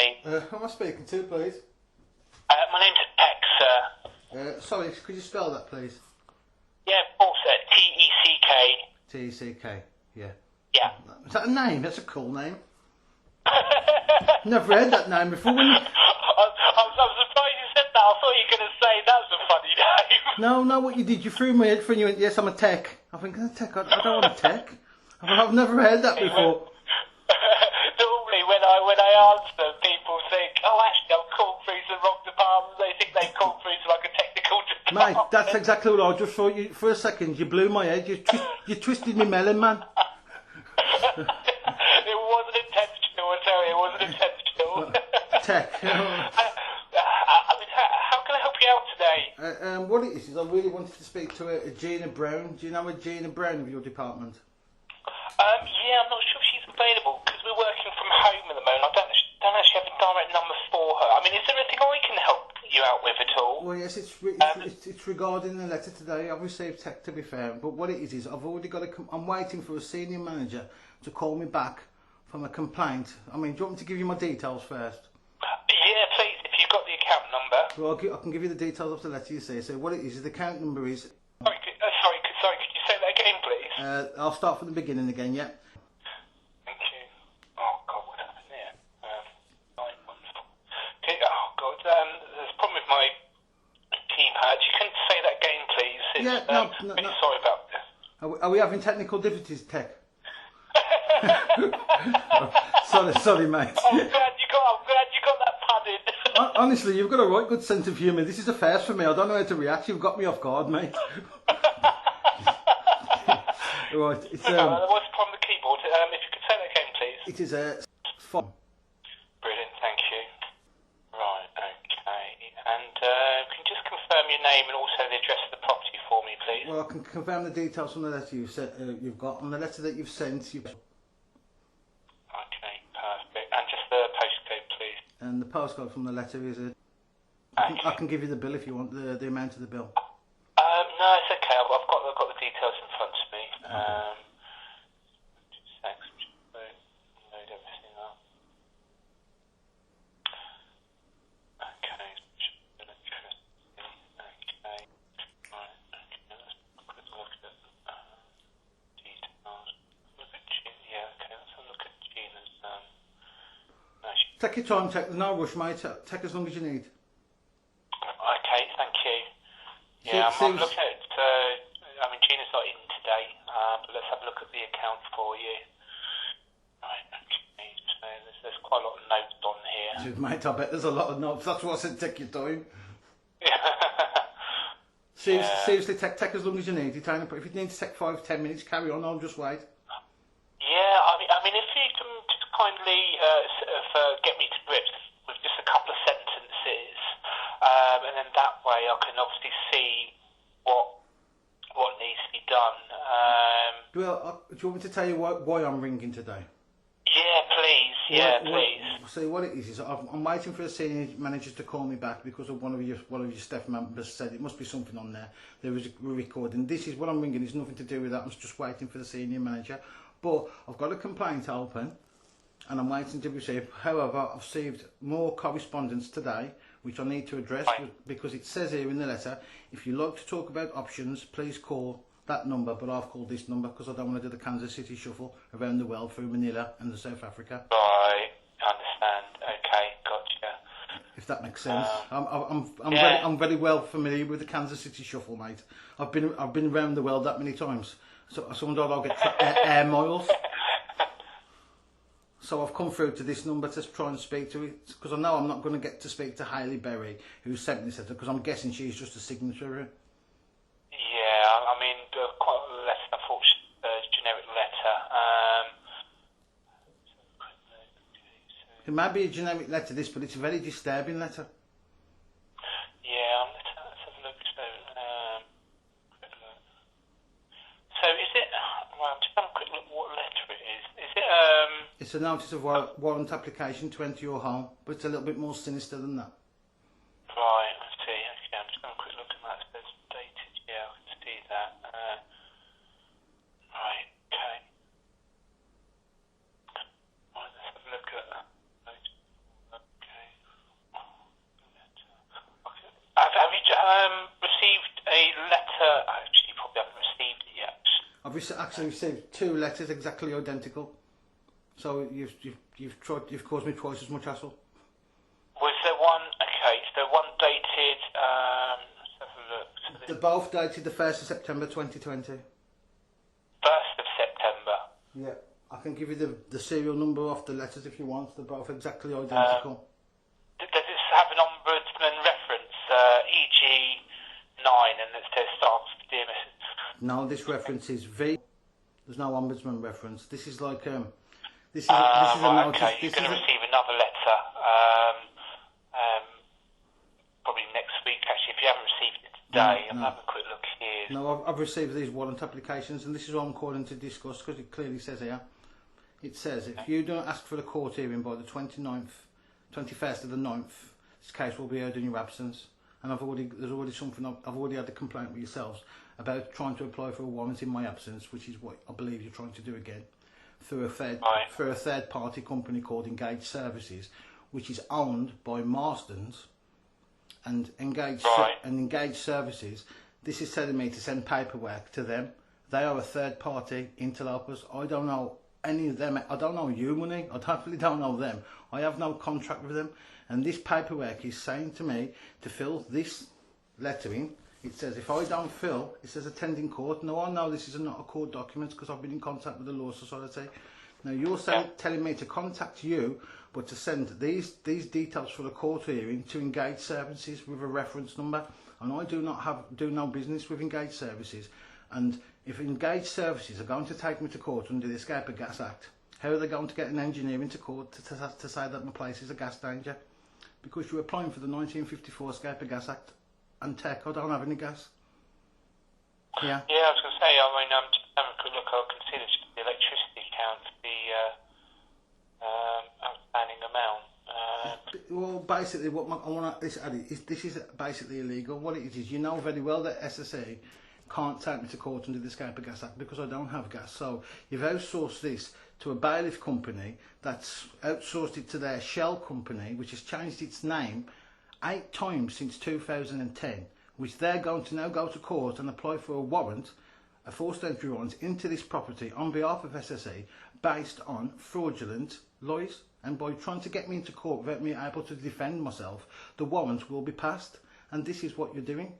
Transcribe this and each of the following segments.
me. Who am I speaking to, please? My name's Tex, sir. Sorry, could you spell that, please? Yeah, of course, T-E-C-K. T-E-C-K, yeah. Yeah. Is that a name? That's a cool name. Never heard that name before. I'm surprised you said that. I thought you were going to say that's a funny name. No, what you did, you threw my head for and you went, yes, I'm a tech. I think, a tech? I don't want a tech. I've never heard that before. Normally, when I answer, people think, oh, actually, I've called through to the wrong department. They think they've called through to like a technical department. Mate, that's exactly what I just thought. You, for a second, you blew my head. You twisted me melon, man. It wasn't intentional, I tell you. It wasn't intentional. Tech. I mean, how can I help you out today? What it is I really wanted to speak to a Gina Brown. Do you know a Gina Brown of your department? Yeah, I'm not sure if she's available because we're working from home at the moment. I don't actually have a direct number for her. I mean, is there anything I can help you out with at all? Well, yes, it's regarding the letter today. I've received tech, to be fair, but what it is I've already got I'm waiting for a senior manager to call me back from a complaint. I mean, do you want me to give you my details first? Yeah, please, if you've got the account number. Well, I can give you the details of the letter, you see. So what it is the account number is... Sorry, could you say that again, please? I'll start from the beginning again, yeah? Thank you. Oh, God, what happened there? 914. Okay, oh, God, there's a problem with my keypad. You can say that again, please. No. Really sorry about this. Are we having technical difficulties, Tech? sorry, mate. I'm glad you got that padded. Honestly, you've got a right good sense of humour. This is a first for me. I don't know how to react. You've got me off guard, mate. Right, it's what's the problem with the keyboard? If you could say that again, please. It is fine. Brilliant, thank you. Right, okay. And can you just confirm your name and also the address of the property for me, please? Well, I can confirm the details from the letter you've got. On the letter that you've sent, Okay, perfect. And just the postcode, please. And the postcode from the letter is I can give you the bill if you want the amount of the bill. No, it's okay. I've got the details in front of me. Okay. Just load everything up. Okay. Okay. Right. Okay. Let's have a quick look at details. Look at Gina. Yeah. Okay. Let's have a look at Gina's. No, Take your time, There's no rush, mate. Take as long as you need. Okay. Thank you. Yeah, I'm looking at. I mean, Gina's not in today, but let's have a look at the account for you. Right, okay. So there's quite a lot of notes on here. Mate, I bet there's a lot of notes. That's what I said. Take your time. Seriously, take as long as you need. If you need to take 5-10 minutes, carry on. I'll just wait. Yeah, I mean, if you can just kindly get me to grips with just a couple of sentences, and then that way I can obviously see what needs to be done. Well, do you want me to tell you why I'm ringing today? Yeah, please. Please. See, what it is I'm waiting for a senior manager to call me back because of one of your staff members said it must be something on there. There was a recording. This is what I'm ringing. It's nothing to do with that. I'm just waiting for the senior manager. But I've got a complaint open, and I'm waiting to receive. However, I've received more correspondence today, which I need to address because it says here in the letter, if you like to talk about options, please call that number, but I've called this number because I don't want to do the Kansas City shuffle around the world through Manila and South Africa. Right, I understand. Okay, gotcha. If that makes sense. I'm very well familiar with the Kansas City shuffle, mate. I've been around the world that many times, so sometimes I'll get air miles. So I've come through to this number to try and speak to it, because I know I'm not going to get to speak to Hayley Berry, who sent me this letter, because I'm guessing she's just a signatory. Yeah, I mean, quite less than a generic letter. It might be a generic letter, this, but it's a very disturbing letter. Yeah, let's have a look. So is it... Well, just have a quick look what letter it is. Is it... It's a notice of warrant application to enter your home, but it's a little bit more sinister than that. Right, I see. Okay, I'm just going to have a quick look at that. It says dated. Yeah, I can see that. Right, okay. Right, let's have a look at that. actually received 2 letters exactly identical. So you've caused me twice as much hassle. Was there one? Okay, so one dated. Let's have a look. So They're both dated the 1st of September 2020. 1st of September. Yeah, I can give you the serial number of the letters if you want. They're both exactly identical. Does this have an ombudsman reference? EG9, and it says staff, dear Mrs. No, this reference is V. There's no ombudsman reference. This is like this is right, a notice. okay, you're going to receive another letter. Probably next week. Actually, if you haven't received it today, I'm having a quick look here. No, I've received these warrant applications, and this is what I'm calling to discuss because it clearly says here. It says if you don't ask for the court hearing by the 21st of the 9th, this case will be heard in your absence. And I've already had a complaint with yourselves about trying to apply for a warrant in my absence, which is what I believe you're trying to do again, through a third party company called Engage Services, which is owned by Marstons and Engage Services. This is telling me to send paperwork to them. They are a third party interlopers. I don't know any of them. I don't know you, Money. I definitely don't know them. I have no contract with them. And this paperwork is saying to me to fill this lettering. It says if I don't fill, it says attending court. Now I know this is not a court document because I've been in contact with the Law Society. Now you're telling me to contact you, but to send these details for the court hearing to Engage Services with a reference number. And I do no business with Engage Services. And if Engage Services are going to take me to court under the Escape of Gas Act, how are they going to get an engineer into court to say that my place is a gas danger? Because you're applying for the 1954 Escape of Gas Act, and tech, I don't have any gas. Yeah. Yeah, I was going to say, I mean, just having a quick look, I can see the electricity account, the outstanding amount. Well, basically, what I want to add is this is basically illegal. What it is you know very well that SSE can't take me to court under the Escape of Gas Act because I don't have gas. So you've outsourced this to a bailiff company that's outsourced it to their shell company, which has changed its name 8 times since 2010, which they're going to now go to court and apply for a warrant, a forced entry warrant, into this property on behalf of SSE based on fraudulent lies. And by trying to get me into court without me able to defend myself, the warrant will be passed. And this is what you're doing.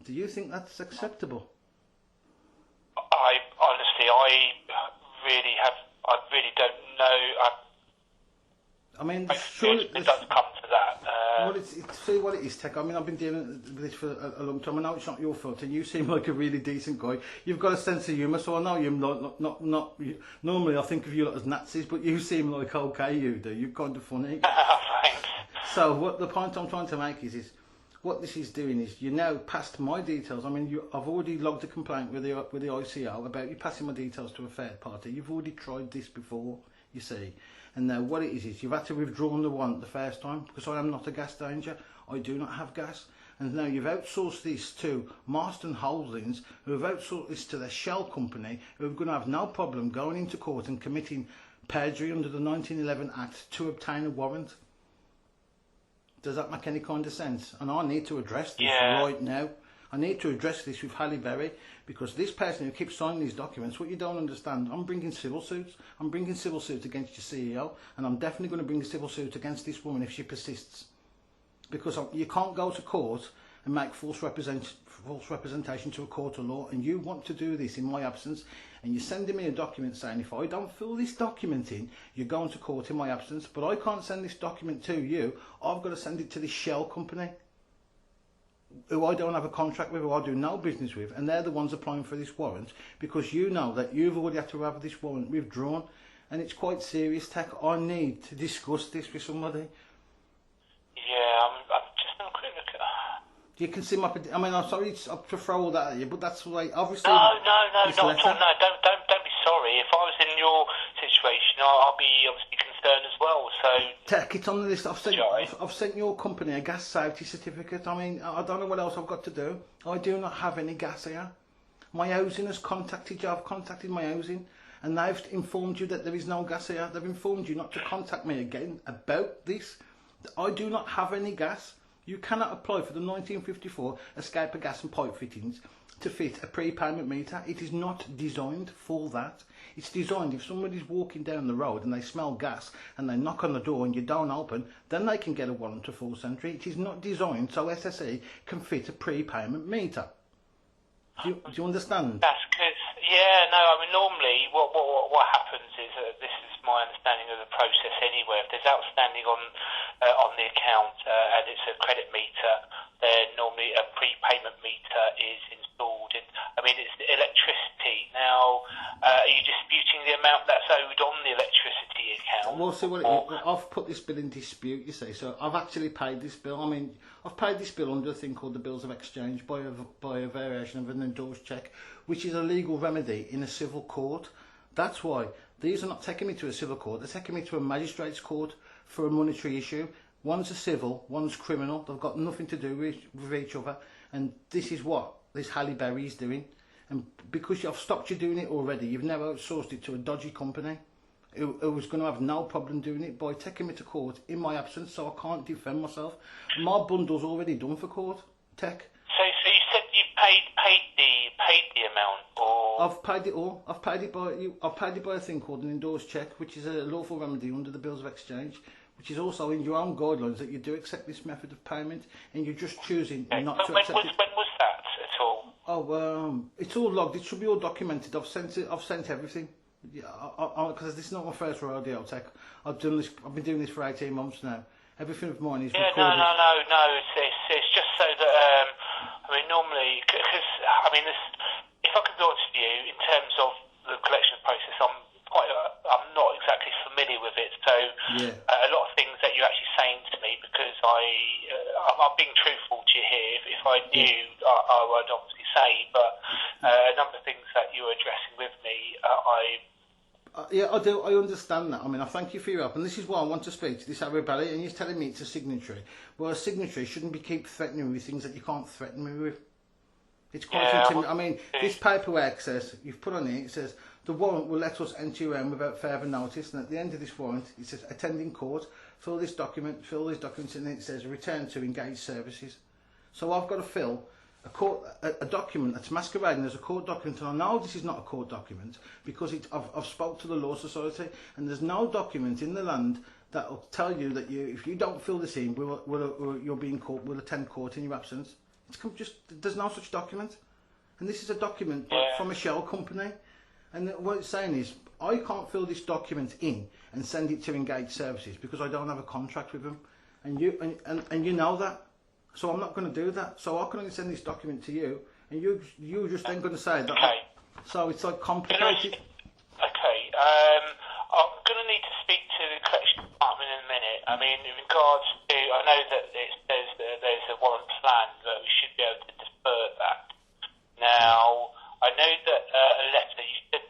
Do you think that's acceptable? I really don't know. I mean, surely it does come to that. Well, see what it is, Tech. I mean, I've been dealing with this for a long time. I know it's not your fault, and you seem like a really decent guy. You've got a sense of humour, so I know you're not. Normally, I think of you as Nazis, but you seem like okay. You do. You're kind of funny. Thanks. So, what the point I'm trying to make is what this is doing is you now passed my details. I mean, I've already logged a complaint with the ICO about you passing my details to a third party. You've already tried this before, you see. And now what it is you've had to withdraw the warrant the first time because I am not a gas danger. I do not have gas. And now you've outsourced this to Marston Holdings, who have outsourced this to their shell company, who are going to have no problem going into court and committing perjury under the 1911 Act to obtain a warrant. Does that make any kind of sense? And I need to address this right now. I need to address this with Halle Berry because this person who keeps signing these documents, what you don't understand, I'm bringing civil suits. I'm bringing civil suits against your CEO, and I'm definitely going to bring a civil suit against this woman if she persists. Because you can't go to court and make false representation to a court of law, and you want to do this in my absence, and you're sending me a document saying if I don't fill this document in, you're going to court in my absence, but I can't send this document to you. I've got to send it to this shell company, who I don't have a contract with, who I do no business with, and they're the ones applying for this warrant because you know that you've already had to have this warrant withdrawn, and it's quite serious, Tech. I need to discuss this with somebody. Yeah, I'm just having a quick look at. You can see my. I mean, I'm sorry to throw all that at you, but that's the way. Obviously. No, not at all. No, don't be sorry. If I was in your situation, I'll be obviously concerned as well. So. Tech, it's on the list. I've sent your company a gas safety certificate. I mean, I don't know what else I've got to do. I do not have any gas here. My housing has contacted you. I've contacted my housing, and they've informed you that there is no gas here. They've informed you not to contact me again about this. I do not have any gas. You cannot apply for the 1954 escape of gas and pipe fittings to fit a prepayment meter. It is not designed for that. It's designed if somebody's walking down the road and they smell gas and they knock on the door and you don't open, then they can get a warrant of forced entry. It is not designed so SSE can fit a prepayment meter. Do you understand? That's because, yeah, no, I mean, normally what happens is, this is my understanding of the process anyway, if there's outstanding on the account and it's a credit meter, then normally a prepayment meter is installed. And I mean, it's the electricity. Now, are you disputing the amount that's owed on the electricity account? Well, see, I've put this bill in dispute, you see, so I've actually paid this bill. I mean, I've paid this bill under a thing called the Bills of Exchange by a variation of an endorsed cheque, which is a legal remedy in a civil court. That's why these are not taking me to a civil court, they're taking me to a magistrate's court for a monetary issue. One's a civil, one's criminal, they've got nothing to do with each other, and this is what this Halle Berry is doing. And because I've stopped you doing it already, you've now outsourced it to a dodgy company who was going to have no problem doing it by taking me to court in my absence, so I can't defend myself. My bundle's already done for court, Tech. So you said you paid the amount, or I've paid it all. I've paid it by a thing called an endorsed cheque, which is a lawful remedy under the Bills of Exchange, which is also in your own guidelines that you do accept this method of payment, and you're just choosing not to accept it. When was that at all? Oh, it's all logged. It should be all documented. I've sent everything. Yeah, because this is not my first rodeo, Tech. I've been doing this for 18 months now. Everything of mine is recorded. No. It's just so that I mean, normally, because I mean, if I can be honest with you, in terms of the collection process, I'm not exactly familiar with it. So a lot of things that you're actually saying to me, because I'm being truthful to you here. If I knew, I would obviously say, but a number of things that you were addressing with me, yeah, I do. I understand that. I mean, I thank you for your help, and this is why I want to speak to this Arabelli, and he's telling me it's a signatory. Well, a signatory shouldn't be keep threatening me with things that you can't threaten me with. It's quite intimidating. I mean, this paperwork says, you've put on it says, the warrant will let us enter you in without further notice, and at the end of this warrant, it says, attending court, fill these documents, and then it says, return to engaged services. So I've got to fill a document that's masquerading as a court document, and I know this is not a court document because I've spoke to the Law Society, and there's no document in the land that will tell you that if you don't fill this in, you'll be in court, we'll attend court in your absence. There's no such document, and this is a document from a shell company, and what it's saying is I can't fill this document in and send it to engaged services because I don't have a contract with them, and you know that. So I'm not going to do that. So I can only send this document to you, and you're just then going to say that. Okay. So it's like complicated. Okay. I'm going to need to speak to the collection department in a minute. I mean, in regards to, I know that it says that there's a warrant plan, that we should be able to defer that. Now, I know that a letter, you said,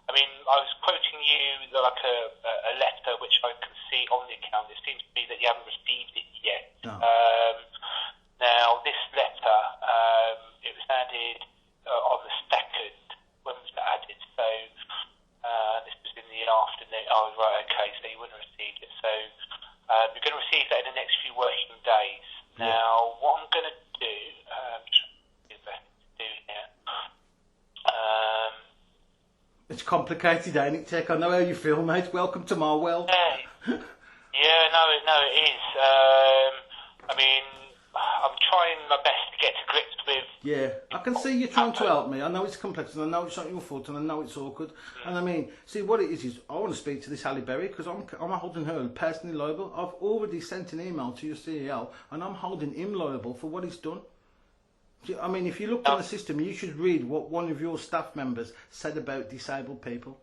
I mean, I was quoting you like a letter which I can see on the account. It seems to me that you haven't received it yet. No. Now, this letter, it was added on the 2nd. When was that added? So, this was in the afternoon. Oh, right, okay, so you wouldn't have received it. So, you're going to receive that in the next few working days. Now, what I'm going to do, it's complicated, ain't it, Tech? I know how you feel, mate. Welcome to my world. No, it is. I mean, I'm trying my best to get to grips with. Yeah, I can see you trying to help me. I know it's complex, and I know it's not your fault, and I know it's awkward. And I mean, see, what it is I want to speak to this Halle Berry because I'm holding her personally liable. I've already sent an email to your CEO, and I'm holding him liable for what he's done. I mean, if you look in the system, you should read what one of your staff members said about disabled people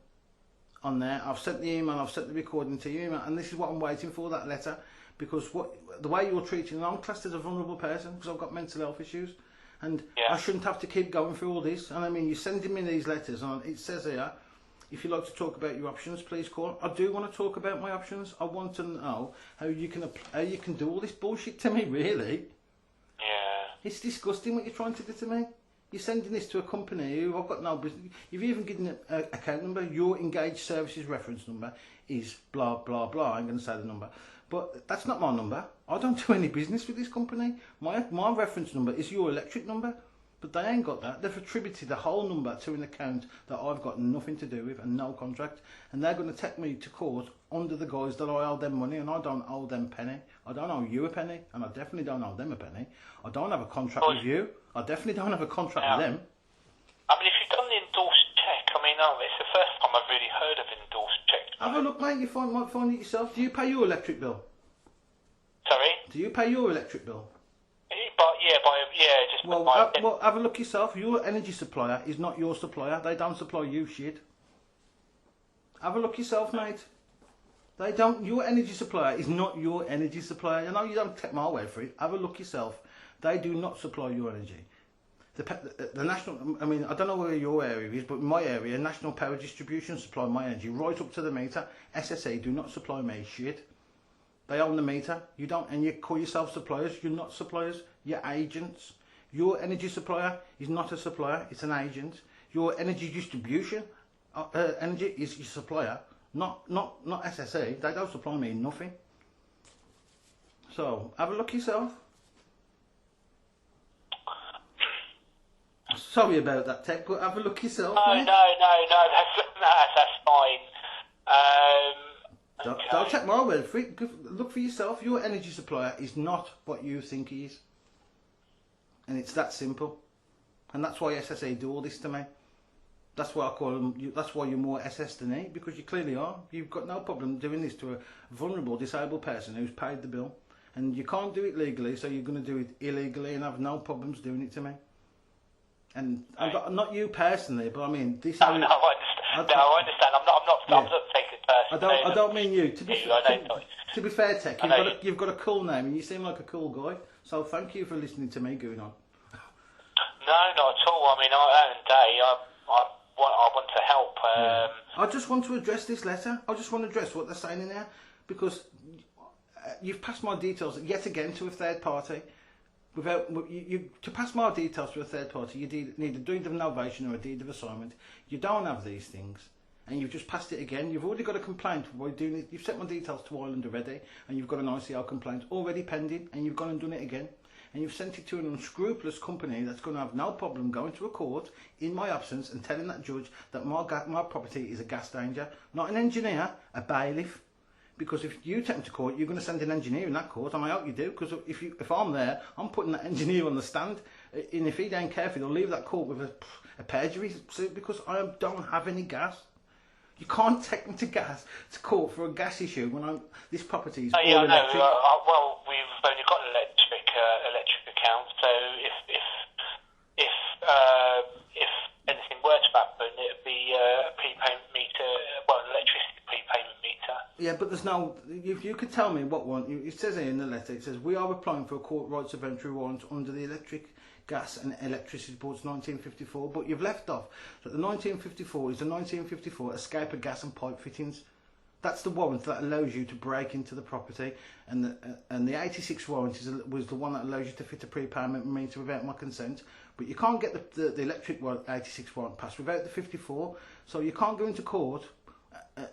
on there. I've sent the email, I've sent the recording to you, and this is what I'm waiting for, that letter, because the way you're treating me, I'm classed as a vulnerable person because I've got mental health issues, and I shouldn't have to keep going through all this. And I mean, you're sending me these letters, and it says here, if you'd like to talk about your options, please call. I do want to talk about my options. I want to know how you can do all this bullshit to me, really. Yeah. It's disgusting what you're trying to do to me. You're sending this to a company who I've got no business. You've even given an account number. Your engaged services reference number is blah, blah, blah. I'm going to say the number. But that's not my number. I don't do any business with this company. My reference number is your electric number. But they ain't got that. They've attributed the whole number to an account that I've got nothing to do with and no contract. And they're going to take me to court under the guise that I owe them money, and I don't owe them a penny. I don't owe you a penny, and I definitely don't owe them a penny. I don't have a contract with you. I definitely don't have a contract with them. I mean, if you've done the endorsed check, I mean, it's the first time I've really heard of endorsed checks. Have a look, mate. You might find it yourself. Do you pay your electric bill? Sorry? Do you pay your electric bill? Well, have a look yourself. Your energy supplier is not your supplier. They don't supply you shit. Have a look yourself, mate. They don't. Your energy supplier is not your energy supplier. I know you don't take my word for it. Have a look yourself. They do not supply your energy. The national. I mean, I don't know where your area is, but in my area, National Power Distribution supply my energy right up to the meter. SSE do not supply me shit. They own the meter. You don't, and you call yourself suppliers. You're not suppliers. You're agents. Your energy supplier is not a supplier. It's an agent. Your energy distribution energy is your supplier, not SSE. They don't supply me nothing. So have a look yourself. Sorry about that, Tech, but have a look yourself. No, that's fine. Don't take my word for it. Look for yourself. Your energy supplier is not what you think he is. And it's that simple. And that's why SSE do all this to me. That's why I call them, that's why you're more SS than me, because you clearly are. You've got no problem doing this to a vulnerable, disabled person who's paid the bill. And you can't do it legally, so you're going to do it illegally and have no problems doing it to me. And not you personally, but I mean, this. I understand. I understand. I'm not taking it personally. I don't mean you. To be fair, Tech, you've got a cool name, and you seem like a cool guy. So thank you for listening to me going on. No, not at all. I mean, I want to help. I just want to address this letter. I just want to address what they're saying in there, because you've passed my details yet again to a third party. To pass my details to a third party, you need a deed of novation or a deed of assignment. You don't have these things, and you've just passed it again. You've already got a complaint by doing it. You've sent my details to Ireland already, and you've got an ICO complaint already pending, and you've gone and done it again. And you've sent it to an unscrupulous company that's going to have no problem going to a court in my absence and telling that judge that my property is a gas danger, not an engineer, a bailiff. Because if you take them to court, you're going to send an engineer in that court, and I hope you do, because if I'm there, I'm putting that engineer on the stand, and if he ain't careful, they'll leave that court with a perjury suit, because I don't have any gas. You can't take them to court for a gas issue when this property is all electric. Well, we've only got electric account, so if anything were to happen, it'd be a prepayment meter, well, an electricity prepayment meter. Yeah, but there's no. If you could tell me what one, it says here in the letter. It says we are applying for a court rights of entry warrant under the Electric, Gas and Electricity Boards 1954, but you've left off that the 1954 is the 1954 escape of gas and pipe fittings. That's the warrant that allows you to break into the property, and the 86 warrant was the one that allows you to fit a prepayment meter without my consent. But you can't get the electric 86 warrant passed without the 54, so you can't go into court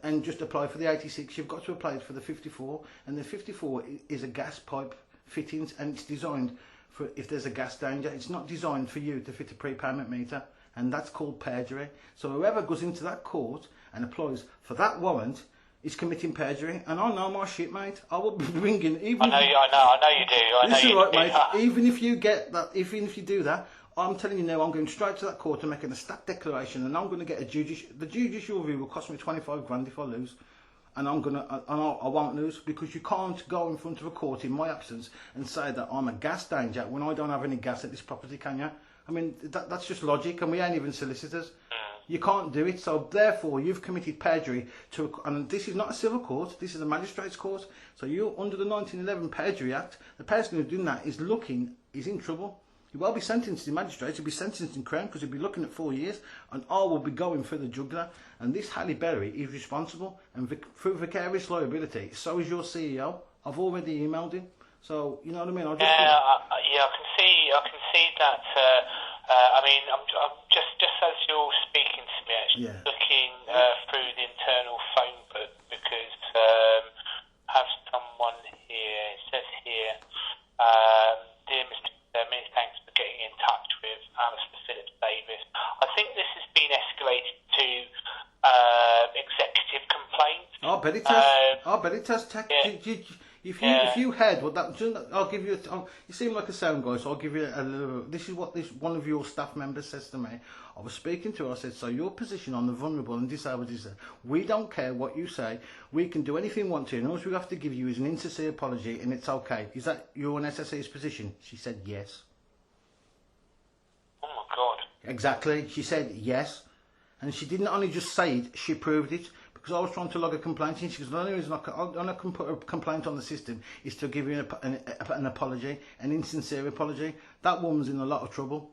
and just apply for the 86. You've got to apply for the 54, and the 54 is a gas pipe fittings, and it's designed for if there's a gas danger. It's not designed for you to fit a prepayment meter, and that's called perjury. So whoever goes into that court and applies for that warrant is committing perjury, and I know my shit, mate. I will be ringing. I know you do. This is right, mate. Even if you get that, even if you do that, I'm telling you now, I'm going straight to that court and making a stat declaration, and I'm going to get the judicial review will cost me 25 grand if I lose, and I won't lose, because you can't go in front of a court in my absence and say that I'm a gas danger when I don't have any gas at this property, can you? I mean, that's just logic, and we ain't even solicitors. You can't do it, so therefore you've committed perjury and this is not a civil court, this is a magistrate's court. So you're under the 1911 Perjury Act. The person who's doing that is in trouble. He won't be sentenced in magistrate, he'll be sentenced in Crown, because he'll be looking at 4 years, and I will be going for the jugular. And this Halle Berry is responsible, and through vicarious liability, so is your CEO. I've already emailed him, so you know what I mean. I can see that. I mean, I'm just as you're speaking to me, actually, looking through the internal phone book because I have someone here. It says here, dear Mr. Many thanks for getting in touch with Alistair Phillips Davis. I think this has been escalated to executive complaint. I bet it has. I bet it has. If you heard what that, I'll give you. You seem like a sound guy, so I'll give you a little. This is what one of your staff members says to me. I was speaking to her. I said, "So your position on the vulnerable and disabled is that we don't care what you say. We can do anything we want to, and all we have to give you is an insincere apology, and it's okay. Is that your and SSE's position?" She said, "Yes." Oh my God. Exactly. She said yes, and she didn't only just say it; she proved it. Because I was trying to log a complaint in, she goes, the only reason I can put a complaint on the system is to give you an apology, an insincere apology. That woman's in a lot of trouble.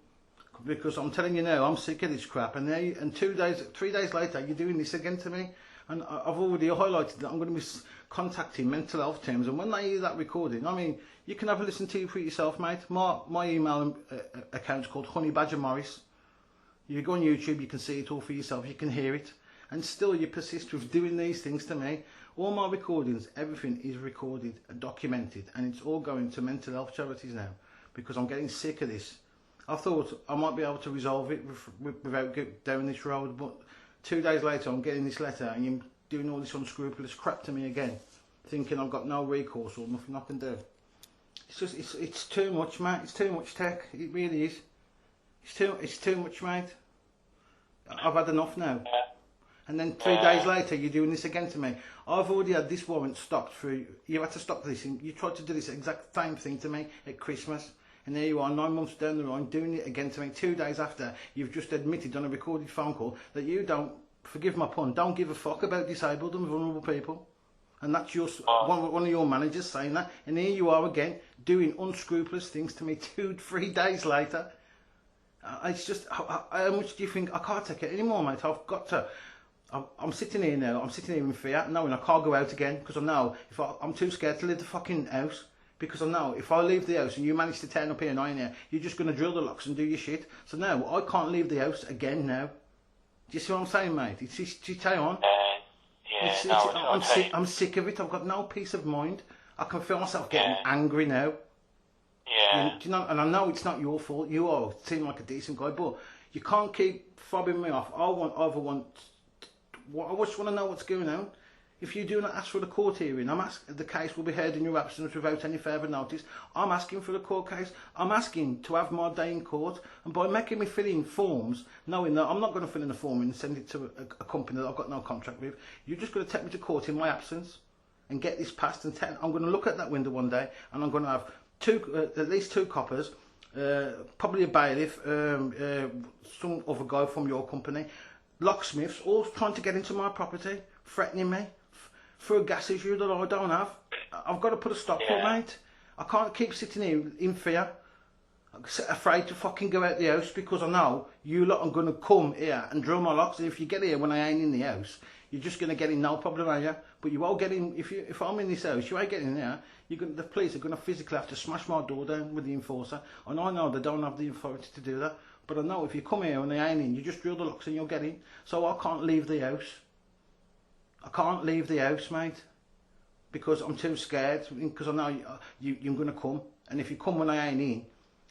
Because I'm telling you now, I'm sick of this crap. And 3 days later, you're doing this again to me. And I've already highlighted that I'm going to be contacting mental health teams. And when they hear that recording, I mean, you can have a listen to it for yourself, mate. My email account's called Honey Badger Morris. You go on YouTube, you can see it all for yourself. You can hear it. And still you persist with doing these things to me. All my recordings, everything is recorded and documented, and it's all going to mental health charities now because I'm getting sick of this. I thought I might be able to resolve it without going down this road, but 2 days later I'm getting this letter and you're doing all this unscrupulous crap to me again, thinking I've got no recourse or nothing I can do. It's just, it's too much, mate. It's too much tech. It really is. It's too much, mate. I've had enough now. And then 3 days later, you're doing this again to me. I've already had this warrant stopped through. You had to stop this. You tried to do this exact same thing to me at Christmas. And there you are, 9 months down the line, doing it again to me. 2 days after, you've just admitted on a recorded phone call that you don't, forgive my pun, don't give a fuck about disabled and vulnerable people. And that's your one of your managers saying that. And here you are again, doing unscrupulous things to me 3 days later. It's just, how much do you think? I can't take it anymore, mate. I've got to... I'm sitting here now, I'm sitting here in fear, knowing I can't go out again, because I know I'm too scared to leave the fucking house, because I know if I leave the house and you manage to turn up here and I'm here, you're just going to drill the locks and do your shit. So now, I can't leave the house again now. Do you see what I'm saying, mate? It's tell you on. I'm sick of it, I've got no peace of mind. I can feel myself getting angry now. Yeah. Do you know, and I know it's not your fault, you seem like a decent guy, but you can't keep fobbing me off. I just want to know what's going on. If you do not ask for the court hearing, the case will be heard in your absence without any further notice. I'm asking for the court case. I'm asking to have my day in court. And by making me fill in forms, knowing that I'm not going to fill in a form and send it to a company that I've got no contract with, you're just going to take me to court in my absence and get this passed. And I'm going to look at that window one day and I'm going to have at least 2 coppers, probably a bailiff, some other guy from your company, locksmiths, all trying to get into my property, threatening me for a gas issue that I don't have. I've got to put a stop to it, mate. I can't keep sitting here in fear, afraid to fucking go out the house because I know you lot are going to come here and drill my locks. And if you get here when I ain't in the house, you're just going to get in no problem, are you? But you won't get in, if I'm in this house, you ain't getting in there. The police are going to physically have to smash my door down with the enforcer. And I know they don't have the authority to do that. But I know if you come here and they ain't in, you just drill the locks and you'll get in. So I can't leave the house. I can't leave the house, mate. Because I'm too scared. Because I know you're going to come. And if you come when I ain't in,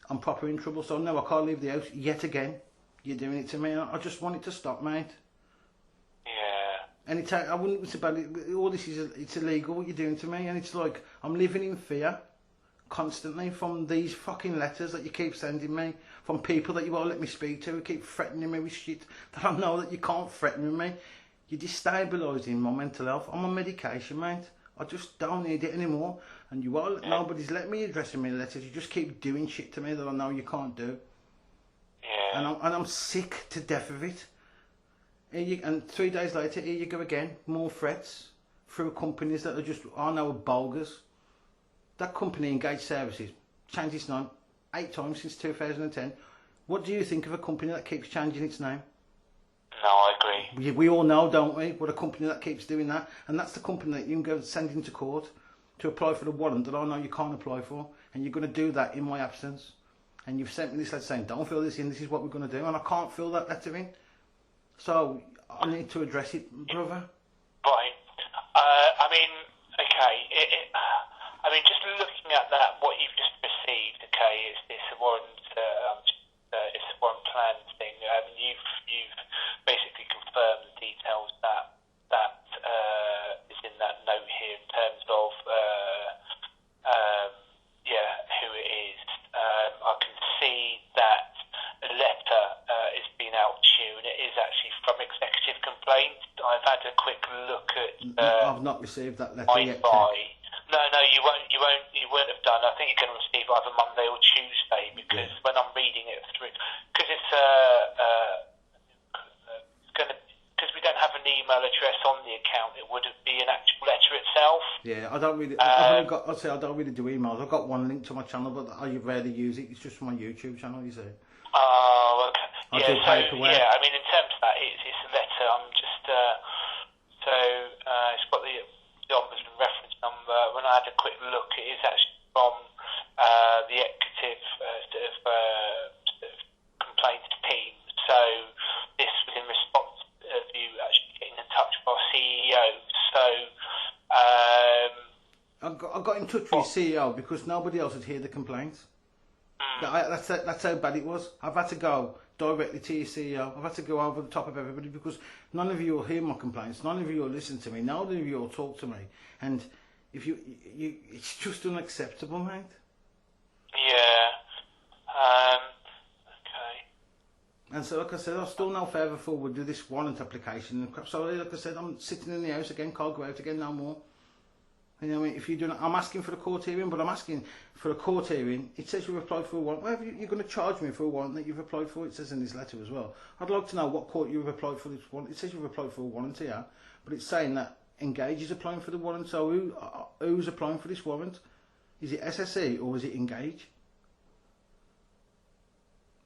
I'm proper in trouble. So no, I can't leave the house yet again. You're doing it to me. I just want it to stop, mate. Yeah. And I wouldn't say about it. All this it's illegal what you're doing to me. And it's like, I'm living in fear constantly from these fucking letters that you keep sending me, from people that you won't let me speak to, who keep threatening me with shit that I know that you can't threaten with me. You're destabilising my mental health. I'm on medication, mate. I just don't need it anymore. And nobody's let me addressing me letters. You just keep doing shit to me that I know you can't do. Yeah. And I'm sick to death of it. And 3 days later, here you go again. More threats through companies that are now bogus. That company, Engaged Services, changed its name 8 times since 2010. What do you think of a company that keeps changing its name? No, I agree. We all know, don't we, what a company that keeps doing that. And that's the company that you can go send into court to apply for the warrant that I know you can't apply for. And you're going to do that in my absence. and you've sent me this letter saying, don't fill this in, this is what we're going to do, and I can't fill that letter in. So I need to address it, brother. Right. I mean, okay. I mean, just looking at that, what you've just received, okay, is this warrant? It's a warrant plan thing. You've basically confirmed the details that is in that note here in terms of who it is. I can see that a letter is being out to you, and it is actually from executive complaints. I've had a quick look at. I've not received that letter yet. No, you won't have done. I think you're going to receive either Monday or Tuesday, because when I'm reading it through, because it's going to, because we don't have an email address on the account, it would be an actual letter itself. Yeah, I don't really. I've only got. I'd say I don't really do emails. I've got one link to my channel, but I rarely use it. It's just my YouTube channel, you see. Oh, okay. I do paperwork. I mean, in terms of that, it's a letter. I'm just it's got the ombudsman reference number. When I had a quick look, it is actually from the executive complaints team. So this was in response of you actually getting in touch with our CEO. So I got in touch with the CEO because nobody else would hear the complaints. That's how bad it was. I've had to go directly to your CEO. I've had to go over the top of everybody because none of you will hear my complaints. None of you will listen to me. None of you will talk to me. And if you it's just unacceptable, mate. Yeah. Okay. And so, like I said, I've still no further forward with this warrant application. So, like I said, I'm sitting in the house again, can't go out again no more. You know, if you do not, I'm asking for a court hearing, but I'm asking for a court hearing. It says you've applied for a warrant. Well, you're going to charge me for a warrant that you've applied for. It says in this letter as well. I'd like to know what court you've applied for this warrant. It says you've applied for a warrant here, but it's saying that Engage is applying for the warrant. So who's applying for this warrant? Is it SSE or is it Engage?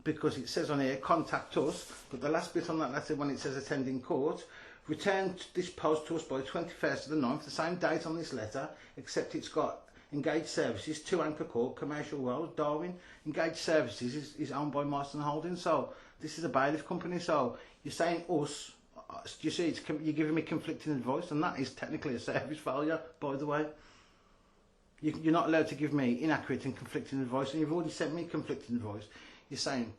Because it says on here, contact us, but the last bit on that letter when it says attending court, return this post to us by the 21st of the 9th, the same date on this letter, except it's got Engage Services, 2 Anchor Court, Commercial Road, Darwin. Engage Services is owned by Marston Holdings, so this is a bailiff company, so you're saying us, you see, you're giving me conflicting advice, and that is technically a service failure, by the way. You're not allowed to give me inaccurate and conflicting advice, and you've already sent me conflicting advice. You're saying,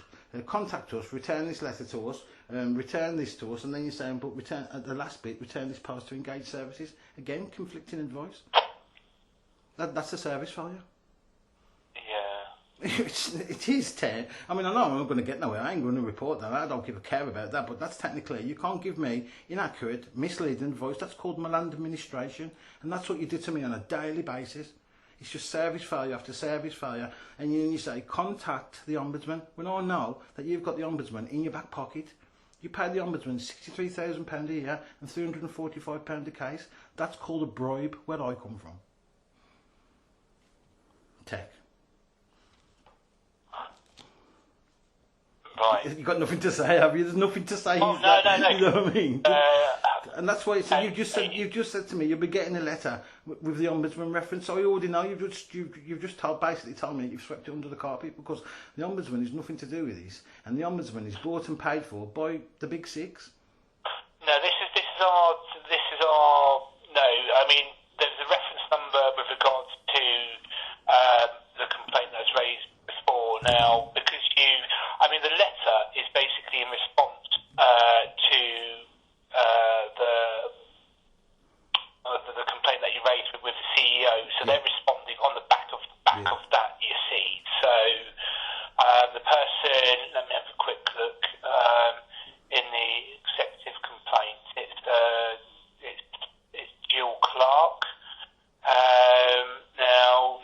contact us, return this letter to us, return this to us, and then you're saying, but return at the last bit, return this post to Engage Services. Again, conflicting advice. That's a service failure. Yeah. It is, Ted. I mean, I know I'm not going to get nowhere. I ain't going to report that. I don't give a care about that. But that's technically, you can't give me inaccurate, misleading advice. That's called maladministration, and that's what you do to me on a daily basis. It's just service failure after service failure, and you say contact the ombudsman. When I know that you've got the ombudsman in your back pocket, you pay the ombudsman £63,000 a year and £345 a case. That's called a bribe where I come from. Tech. Right. You've got nothing to say, have you? There's nothing to say. Oh, no. You know what I mean? And that's why you've just said to me you'll be getting a letter with the ombudsman reference. So I already know you've just basically told me that you've swept it under the carpet because the ombudsman has nothing to do with this, and the ombudsman is bought and paid for by the big six. No, this is our no. I mean, there's a reference number with regards to the complaint that's raised before. Now, because the letter is basically in response to the complaint that you raised with the CEO, so they're responding on the back of that, you see. So the person, let me have a quick look in the executive complaint. It's Jill Clark. Now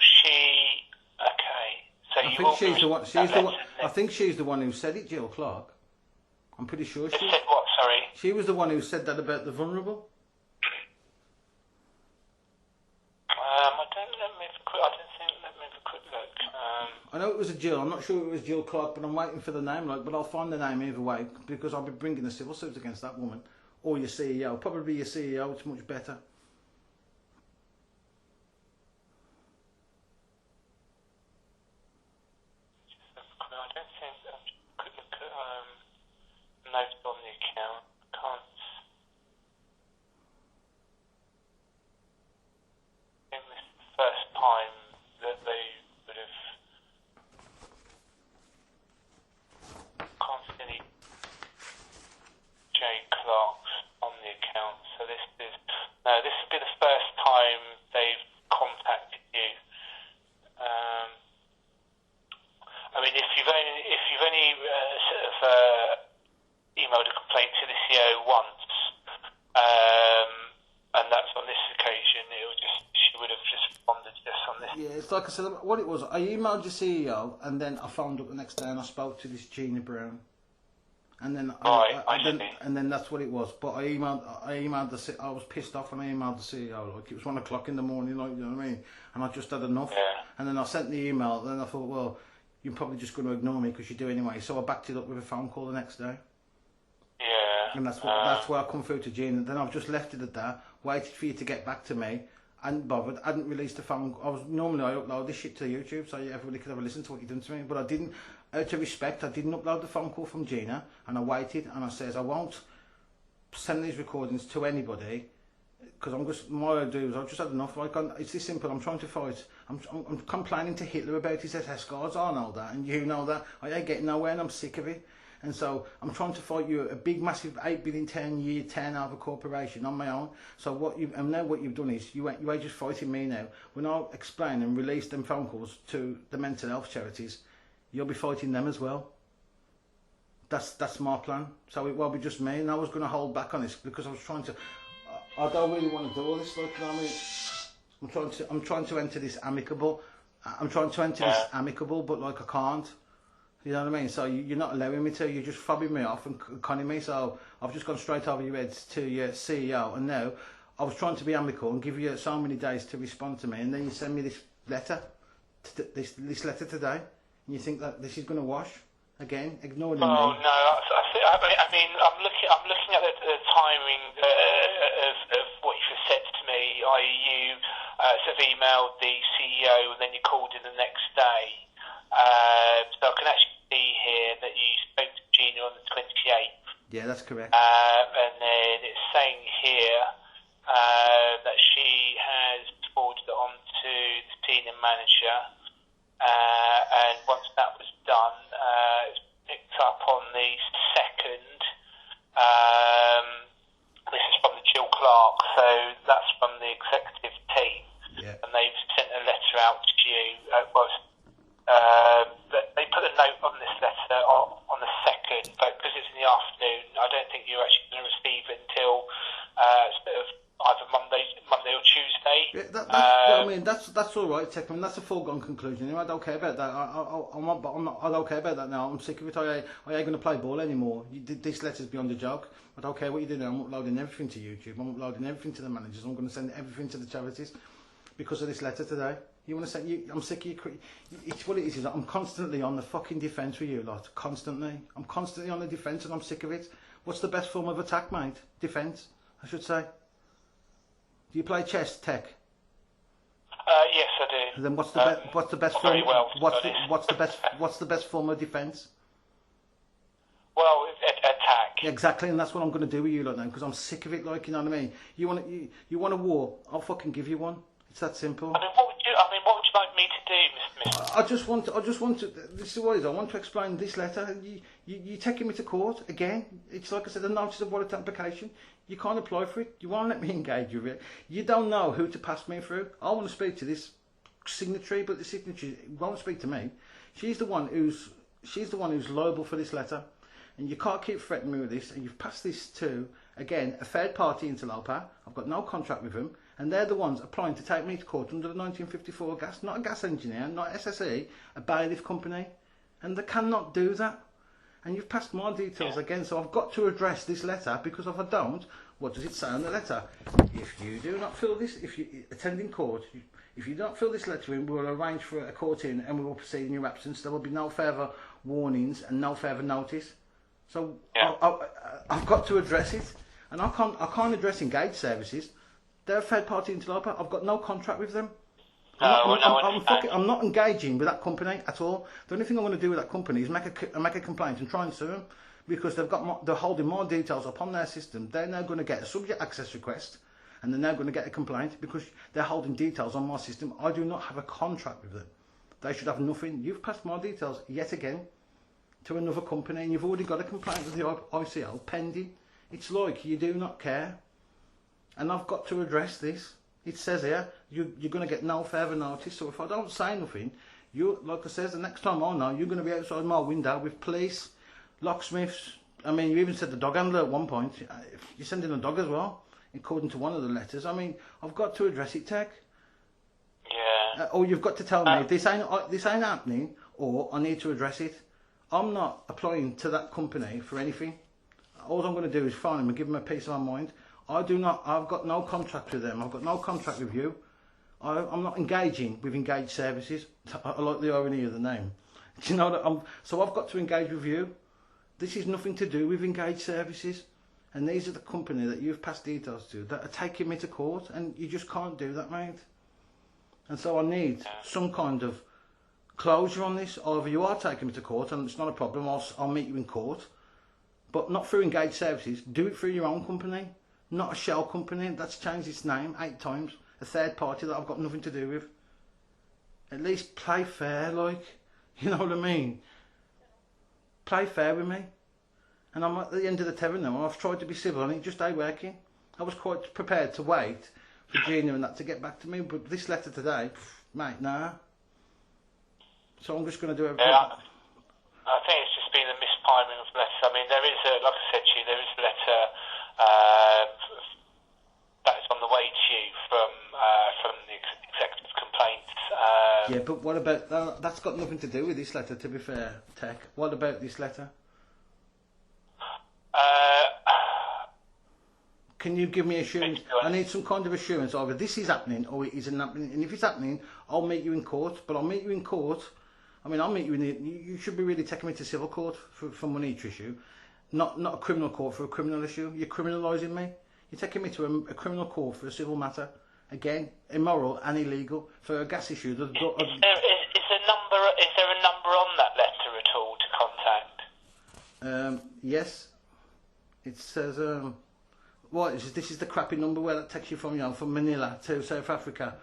I think she's the one who said it, Jill Clark. I'm pretty sure she said what, sorry? She was the one who said that about the vulnerable. Let me have a quick look. I know it was a Jill. I'm not sure it was Jill Clark, but I'm waiting for the name. But I'll find the name either way because I'll be bringing a civil suit against that woman or your CEO. Probably your CEO. It's much better. Just have a don't think. Quick look at notes on the account. Can't. I think this is the first time that they would have. Can't see any J Clarks on the account. So this is this will be the first time they've contacted you. I mean, if you've only sort of emailed a complaint to the CEO once, and that's on this occasion, she would have just responded just on this. Yeah, it's like I said, what it was, I emailed the CEO, and then I phoned up the next day and I spoke to this Gina Brown. And then and then that's what it was. But I emailed the I was pissed off when I emailed the CEO. Like, it was 1 o'clock in the morning, like, you know what I mean? And I just had enough. Yeah. And then I sent the email, and then I thought, well, you're probably just going to ignore me because you do anyway. So I backed it up with a phone call the next day. Yeah. And that's where I come through to Gina. Then I've just left it at that, waited for you to get back to me. I hadn't bothered. I hadn't released the phone. Normally I upload this shit to YouTube so everybody could have a listen to what you've done to me. But I didn't. Out of respect, I didn't upload the phone call from Gina, and I waited, and I says I won't send these recordings to anybody because what I do is I've just had enough. Like, it's this simple. I'm trying to fight. I'm complaining to Hitler about his SS guards. I know that, and you know that. I ain't getting nowhere, and I'm sick of it. And so I'm trying to fight you, a big, massive 8 billion, 10-year turnover corporation on my own. So what you've done is you ain't just fighting me now. When I explain and release them phone calls to the mental health charities, you'll be fighting them as well. That's my plan. So it won't be just me, and I was going to hold back on this because I was trying to. I don't really want to do all this. Like, you know what I mean? I'm trying to enter this amicable. This amicable, but like I can't. You know what I mean? So you're not allowing me to. You're just fobbing me off and conning me. So I've just gone straight over your heads to your CEO, and now I was trying to be amicable and give you so many days to respond to me, and then you send me this letter, this letter today. And you think that this is going to wash again, ignoring me? Oh no! I mean, I'm looking at the timing of what you just said to me. I.e., you sort of emailed the CEO and then you called in the next day. So I can actually see here that you spoke to Gina on the 28th. Yeah, that's correct. And then it's saying here that she has forwarded it on to the senior manager. And once that was done, it's picked up on the 2nd. This is from the Jill Clark, so that's from the executive team. Yeah. And they've sent a letter out to you. They put a note on this letter on the 2nd, but because it's in the afternoon, I don't think you're actually going to receive it until sort of either Monday or Tuesday. Yeah, I mean, that's all right, Techman. That's a foregone conclusion. I don't care about that. I don't care about that now. I'm sick of it. I ain't going to play ball anymore. This letter's beyond a joke. I don't care what you do now. I'm uploading everything to YouTube. I'm uploading everything to the managers. I'm going to send everything to the charities because of this letter today. You want to say I'm sick of you. It's what it is. I'm constantly on the fucking defence with you lot. Constantly. I'm constantly on the defence, and I'm sick of it. What's the best form of attack, mate? Defence, I should say. Do you play chess, Tech? Yes, I do. Then what's the best form? What's the best form of defence? Well, attack. Yeah, exactly, and that's what I'm going to do with you lot now, because I'm sick of it. Like, you know what I mean? You want a war? I'll fucking give you one. It's that simple. What would you like me to do, Mr. I just want to. This is what it is. I want to explain this letter. You're taking me to court again. It's like I said, a notice of warrant application. You can't apply for it. You won't let me engage with it. You don't know who to pass me through. I want to speak to this signatory, but the signatory won't speak to me. She's the one who's liable for this letter, and you can't keep threatening me with this. And you've passed this to, again, a third party interloper. I've got no contract with them, and they're the ones applying to take me to court under the 1954 gas, not a gas engineer, not SSE, a bailiff company, and they cannot do that. And you've passed my details again, so I've got to address this letter, because if I don't, what does it say on the letter? If you do not fill this, if you attend in court, if you don't fill this letter in, we will arrange for a court in and we will proceed in your absence. There will be no further warnings and no further notice. So I've got to address it, and I can't address engaged services. They're a third party interloper. I've got no contract with them. I'm not engaging with that company at all. The only thing I want to do with that company is make a complaint and try and sue them because they're holding more details upon their system. They're now going to get a subject access request and they're now going to get a complaint because they're holding details on my system. I do not have a contract with them. They should have nothing. You've passed my details yet again to another company and you've already got a complaint with the ICL pending. It's like you do not care. And I've got to address this. It says here, you're going to get no further notice. So if I don't say nothing, like I says, the next time I know, you're going to be outside my window with police, locksmiths. I mean, you even said the dog handler at one point. You're sending a dog as well, according to one of the letters. I mean, I've got to address it, Tech. Yeah. Or you've got to tell me this ain't happening, or I need to address it. I'm not applying to that company for anything. All I'm going to do is phone them and give them a piece of my mind. I've got no contract with them. I've got no contract with you. I'm not engaging with Engaged Services. I like the irony of the name. Do you know that? So I've got to engage with you. This is nothing to do with Engaged Services. And these are the company that you've passed details to that are taking me to court. And you just can't do that, mate. And so I need some kind of closure on this. Either you are taking me to court and it's not a problem. I'll meet you in court. But not through Engaged Services. Do it through your own company. Not a shell company that's changed its name 8 times. A third party that I've got nothing to do with. At least play fair, like. You know what I mean? Play fair with me. And I'm at the end of the tether now. And I've tried to be civil and it just ain't working. I was quite prepared to wait for Gina and that to get back to me. But this letter today, mate, nah. So I'm just going to do everything. Yeah, I think it's just been a mispriming of letters. I mean, there is like I said to you, there is a letter that's on the way to you from the executive complaints. Yeah, but what about that's got nothing to do with this letter, to be fair, Tech. What about this letter? Can you give me assurance? I need some kind of assurance either this is happening or it isn't happening. And if it's happening, I'll meet you in court. But I'll meet you in court. I mean, I'll meet you in you should be really taking me to civil court for money issue. Not a criminal court for a criminal issue. You're criminalising me. You're taking me to a criminal court for a civil matter. Again, immoral and illegal. For a gas issue. Is there a number on that letter at all to contact? Yes. It says, this is the crappy number where that takes you from Manila to South Africa.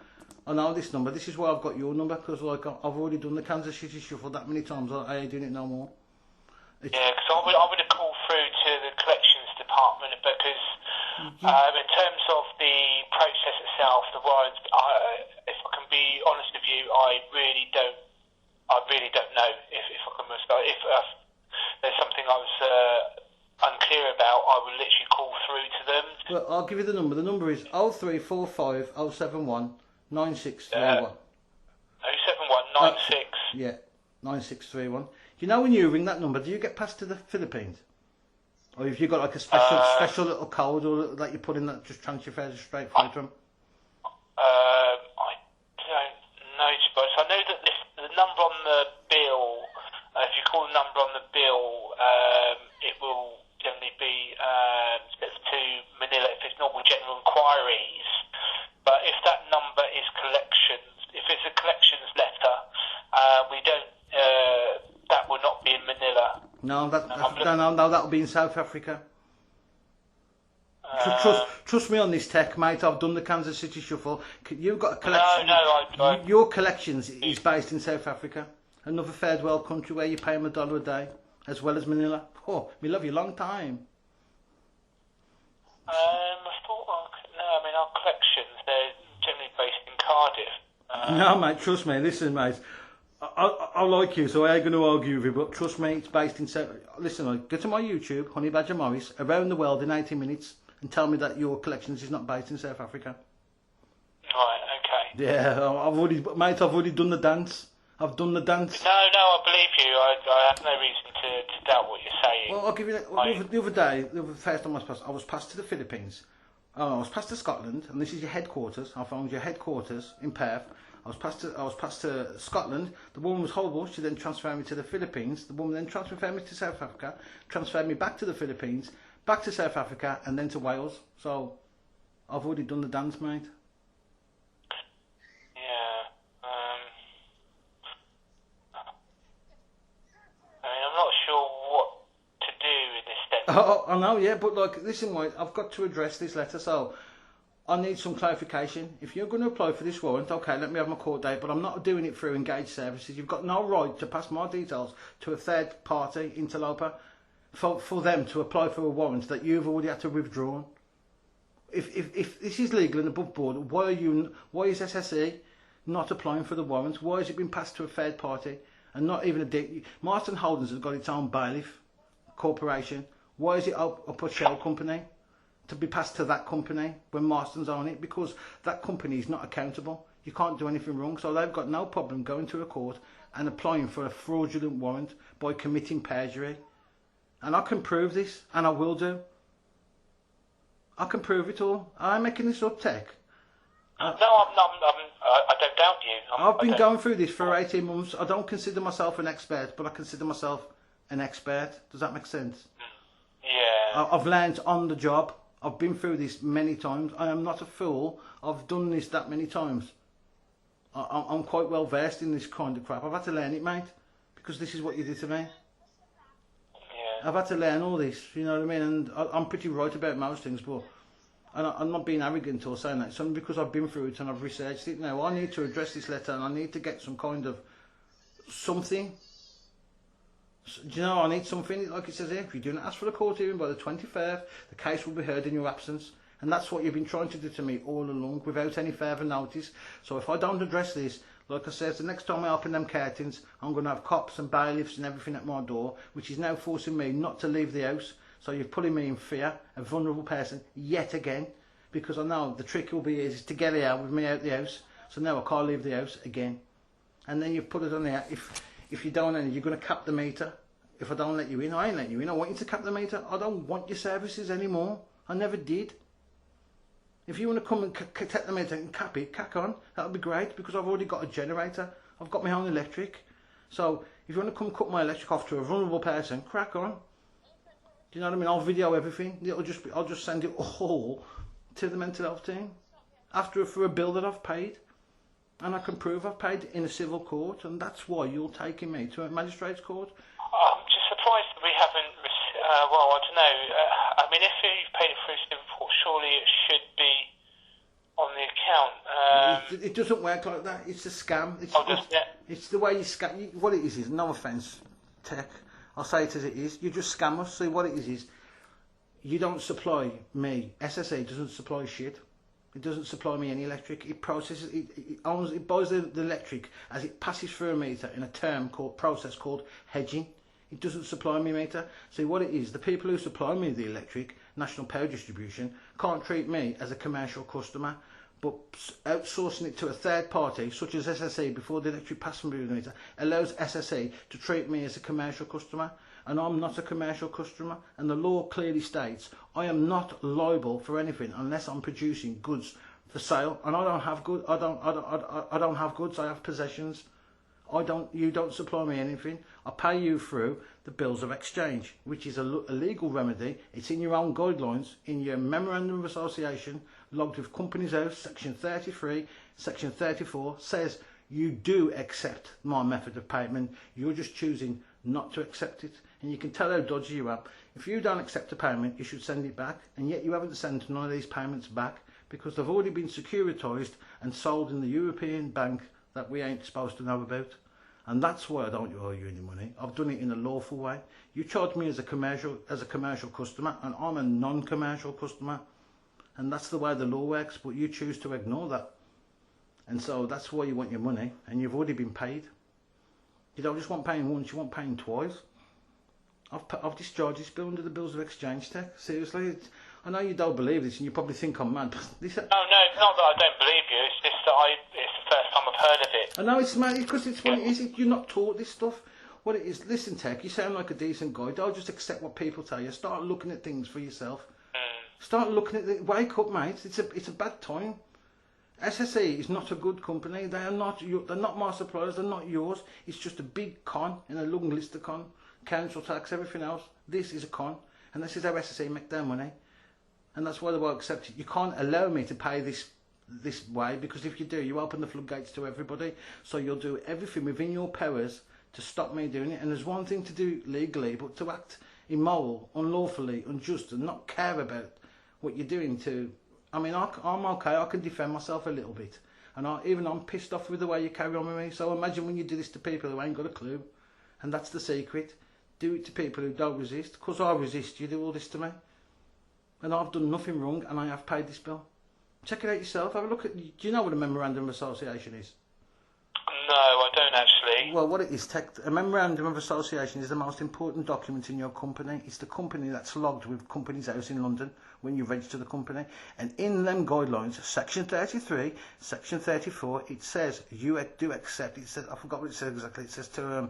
I know this number. This is why I've got your number, because like I've already done the Kansas City Shuffle that many times. I ain't doing it no more. Yeah, because I would have called through to the collections department because in terms of the process itself, the warrants, if I can be honest with you, I really don't know if I can start. If there's something I was unclear about, I will literally call through to them. Well, I'll give you the number. The number is 0345 071 9631. 071 96. Yeah, 9631. You know when you ring that number, do you get passed to the Philippines? Or have you got like a special little code or that you put in that just transfers straight through to them? I don't know, but I know that the number on the bill, if you call the number on the bill, it will generally be to Manila if it's normal general inquiries. But if that number is collections, if it's a collections letter, we don't. That will not be in Manila. No, that'll be in South Africa. Trust me on this, Tech, mate. I've done the Kansas City Shuffle. You've got a collection. No, your collections is based in South Africa, another third world country where you pay them $1 a day, as well as Manila. Oh, we love you long time. Our collections, they're generally based in Cardiff. No, mate, trust me. Listen, mate. I like you, so I ain't going to argue with you, but trust me, it's based in... Listen, go to my YouTube, Honey Badger Morris, around the world in 80 minutes, and tell me that your collections is not based in South Africa. Right, okay. Yeah, I've already done the dance. I've done the dance. No, I believe you. I have no reason to doubt what you're saying. Well, I'll give you... The other day, the first time I was passed to the Philippines. I was passed to Scotland, and this is your headquarters. I found your headquarters in Perth. I was passed to Scotland. The woman was horrible. She then transferred me to the Philippines. The woman then transferred me to South Africa, transferred me back to the Philippines, back to South Africa, and then to Wales. So I've already done the dance, mate. Yeah. I know, yeah, but like, listen, mate, I've got to address this letter, so I need some clarification. If you're going to apply for this warrant, okay, let me have my court date, but I'm not doing it through Engaged Services. You've got no right to pass my details to a third party interloper for them to apply for a warrant that you've already had to withdraw. If this is legal and above board, why is SSE not applying for the warrant? Why has it been passed to a third party and not even a Marston Holdings has got its own bailiff corporation. Why is it up a shell company to be passed to that company when Marston's own it? Because that company is not accountable. You can't do anything wrong. So they've got no problem going to a court and applying for a fraudulent warrant by committing perjury. And I can prove this, and I will do. I can prove it all. I'm making this up, Tech. No, I'm not. I don't doubt you. I've been going through this for 18 months. I don't consider myself an expert, but I consider myself an expert. Does that make sense? Yeah. I've learned on the job. I've been through this many times. I am not a fool. I've done this that many times. I'm quite well versed in this kind of crap. I've had to learn it, mate, because this is what you did to me. Yeah. I've had to learn all this, you know what I mean? And I'm pretty right about most things, but I'm not being arrogant or saying that. It's only because I've been through it and I've researched it. Now, I need to address this letter and I need to get some kind of something. Do you know, I need something, like it says here, if you do not ask for a court hearing by the 23rd, the case will be heard in your absence. And that's what you've been trying to do to me all along, without any further notice. So if I don't address this, like I said, the next time I open them curtains, I'm going to have cops and bailiffs and everything at my door, which is now forcing me not to leave the house. So you're putting me in fear, a vulnerable person, yet again, because I know the trick will be is to get out with me out the house. So now I can't leave the house again. And then you've put it on there, if you don't, you're going to cap the meter. If I don't let you in, I ain't letting you in. I want you to cap the meter. I don't want your services anymore. I never did. If you want to come and take the meter and cap it, cack on. That would be great, because I've already got a generator. I've got my own electric. So if you want to come cut my electric off to a vulnerable person, crack on. Do you know what I mean? I'll video everything. I'll just send it all to the mental health team for a bill that I've paid. And I can prove I've paid in a civil court, and that's why you're taking me to a magistrate's court. I'm just surprised that we haven't, well, I don't know. I mean, if you've paid it through civil court, surely it should be on the account. It doesn't work like that. It's a scam. It's the way you scam. What it is, no offence, Tech, I'll say it as it is. You just scam us. See, what it is you don't supply me. SSE doesn't supply shit. It doesn't supply me any electric. It processes, it buys the electric as it passes through a meter in a process called hedging. It doesn't supply me meter. See, what it is, the people who supply me the electric, National Power Distribution, can't treat me as a commercial customer, but outsourcing it to a third party, such as SSE, before the electric passes through the meter, allows SSE to treat me as a commercial customer. And I'm not a commercial customer, and the law clearly states I am not liable for anything unless I'm producing goods for sale, and I don't have goods. I don't have goods. I have possessions. You don't supply me anything. I pay you through the bills of exchange, which is a legal remedy. It's in your own guidelines, in your memorandum of association, logged with Companies House, section 33, section 34 says you do accept my method of payment. You're just choosing not to accept it, and you can tell how dodgy you are. If you don't accept a payment, you should send it back, and yet you haven't sent none of these payments back because they've already been securitized and sold in the European bank that we ain't supposed to know about. And that's why I don't owe you any money. I've done it in a lawful way. You charge me as a commercial customer, and I'm a non-commercial customer, and that's the way the law works, but you choose to ignore that. And so that's why you want your money, and you've already been paid. You don't just want paying once, you want paying twice. I've discharged this bill under the bills of exchange, Tech. Seriously, I know you don't believe this, and you probably think I'm mad. But no, it's not that I don't believe you. It's just that it's the first time I've heard of it. I know it's mad because it's what it is. You're not taught this stuff. What it is, listen, Tech. You sound like a decent guy. Don't just accept what people tell you. Start looking at things for yourself. Start looking at it. Wake up, mate. It's a bad time. SSE is not a good company. They're not my suppliers. They're not yours. It's just a big con in a long list of con. Council tax, everything else. This is a con, and this is how SSE make their money, and that's why they won't accept it. You can't allow me to pay this way, because if you do, you open the floodgates to everybody. So you'll do everything within your powers to stop me doing it. And there's one thing to do legally, but to act immoral, unlawfully, unjust, and not care about what you're doing to... I mean, I'm okay, I can defend myself a little bit. And even I'm pissed off with the way you carry on with me. So imagine when you do this to people who ain't got a clue. And that's the secret. Do it to people who don't resist. Because I resist, you do all this to me. And I've done nothing wrong, and I have paid this bill. Check it out yourself. Have a look at... Do you know what a memorandum of association is? No, I don't actually. Well, what it is, a memorandum of association is the most important document in your company. It's the company that's logged with Companies House in London when you register the company. And in them guidelines, section 33, section 34, it says you do accept. It says, I forgot what it says exactly. It says to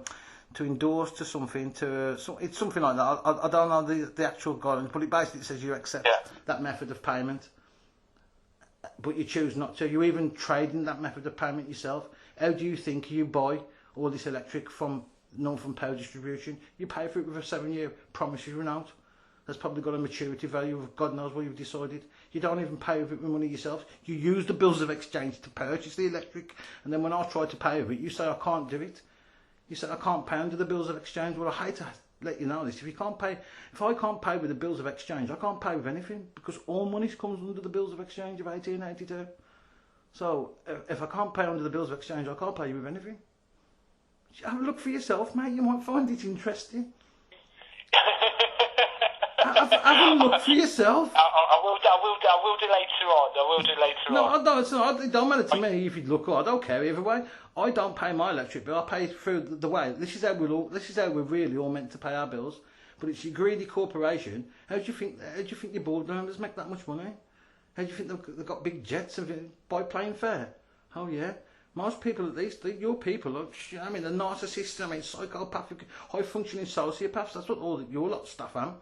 endorse to something, it's something like that. I don't know the actual guidelines, but it basically says you accept that method of payment. But you choose not to. You even trade in that method of payment yourself. How do you think you buy all this electric from Northern Power Distribution? You pay for it with a 7-year promissory note. That's probably got a maturity value of God knows what you've decided. You don't even pay with it with money yourself. You use the bills of exchange to purchase the electric. And then when I try to pay with it, you say I can't do it. You say I can't pay under the bills of exchange. Well, I hate to let you know this. If I can't pay with the bills of exchange, I can't pay with anything, because all money comes under the bills of exchange of 1882. So if I can't pay under the bills of exchange, I can't pay you with anything. Have a look for yourself, mate. You might find it interesting. have a look for yourself. I will do later on. I will do later on. No, it don't matter to me if you look. I don't care either way. I don't pay my electric bill. I pay through the way. This is how we're really all meant to pay our bills. But it's your greedy corporation. How do you think your board members make that much money? How do you think they've got big jets and by plane fare? Oh yeah. Most people, at least, your people, they're narcissists, psychopathic, high-functioning sociopaths. That's what all your lot of stuff am.